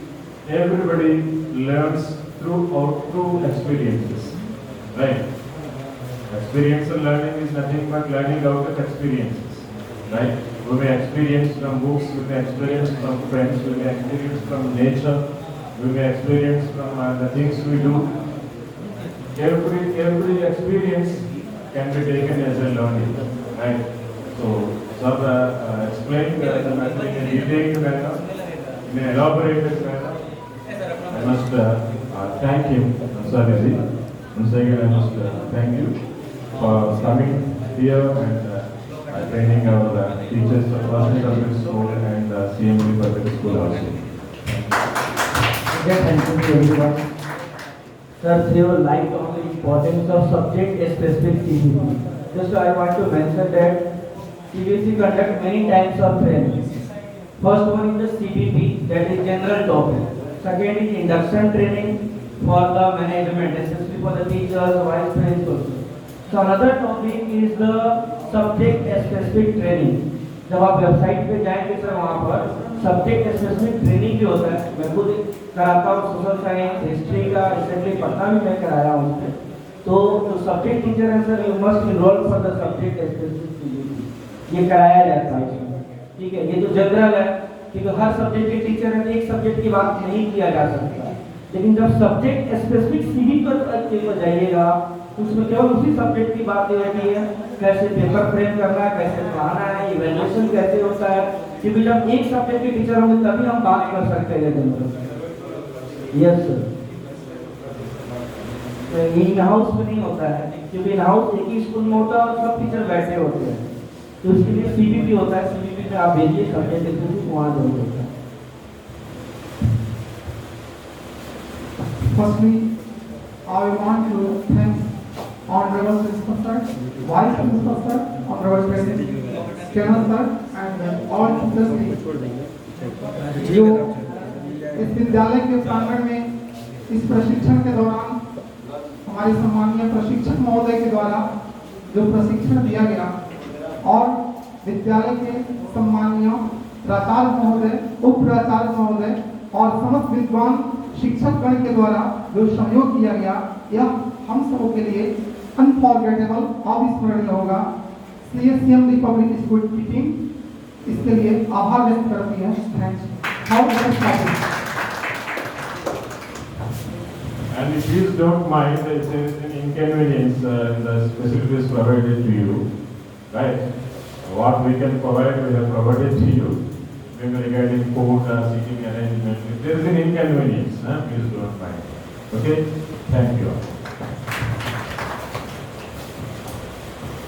everybody learns through experiences. Right? Experiential learning is nothing but learning out of experiences. Right? We may experience from books, we may experience from friends, we may experience from nature, we may experience from the things we do. Every experience can be taken as a learning. Right? So, sir explained the method in a detailed manner, in an elaborated manner. I must thank him, Ansari. Once again, I must thank you for coming here and training our teachers of Boston Public School and CMB Public School also. Thank you everyone. Sir, you light on the importance of subject-specific CBT. Just I want to mention that CBSE conduct many types of training. First one is the CBP, that is general topic. Second is induction training for the management, especially for the teachers, vice principals. So another topic is the subject-specific training. जब आप website पे जाएंगे sir वहाँ पर subject specific training भी होता है. मैं खुद कराता हूँ सोशल साइंस, हिस्ट्री का रिसेंटली पढ़ना भी मैं कराया हूँ उसमें. तो जो सब्जेक्ट टीचर है sir, you must enrol for the subject specific, ये कराया जाता है इसमें. ठीक है, ये जो जनरल है, क्योंकि हर सब्जेक्ट के टीचर है, एक सब्जेक्ट की बात नहीं किया जा सकता. लेकिन जब सब्जेक्ट स्पेसिफिक सीवी पर जाइएगा तो उसमें केवल उसी सब्जेक्ट की बात रहती है, कैसे पेपर फ्रेम करना है, कैसे पढ़ाना है, इवैल्यूएशन कैसे होता है. क्योंकि जब एक सब्जेक्ट के टीचर होंगे तभी हम बात कर सकते हैं general. Yes sir. In house में नहीं होता है, क्योंकि इन हाउस एक ही स्कूल में होता है और सब टीचर बैठे होते हैं. तो उसके लिए सीबीपी होता है. सीबीपी में आप भेजिए सब्जेक्ट स्पेसिफिक, वहाँ जरूर होता है. Firstly, I want to thank Honorable Principal Sir, Vice Principal Sir, Honorable President, Chairman Sir, and all teachers जो इस विद्यालय के प्रांगण में इस प्रशिक्षण के दौरान हमारे सम्मानीय प्रशिक्षक महोदय के द्वारा जो प्रशिक्षण दिया गया और विद्यालय के सम्मानीय प्राचार्य महोदय, उप प्राचार्य महोदय और समस्त विद्वान शिक्षक गण के द्वारा जो सहयोग किया गया, यह हम सबों के लिए अनफॉरगेटेबल, अविस्मरणीय होगा. CSCMB पब्लिक स्कूल की टीम इसके लिए आभार व्यक्त करती है. Thanks. And if you don't mind, it's an inconvenience the facilities provided to you, right? What we can provide, we have provided to you. regarding court or seating arrangement. If there is an inconvenience, please don't mind. Okay? Thank you.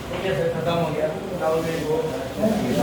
ठीक है sir, खत्म हो गया।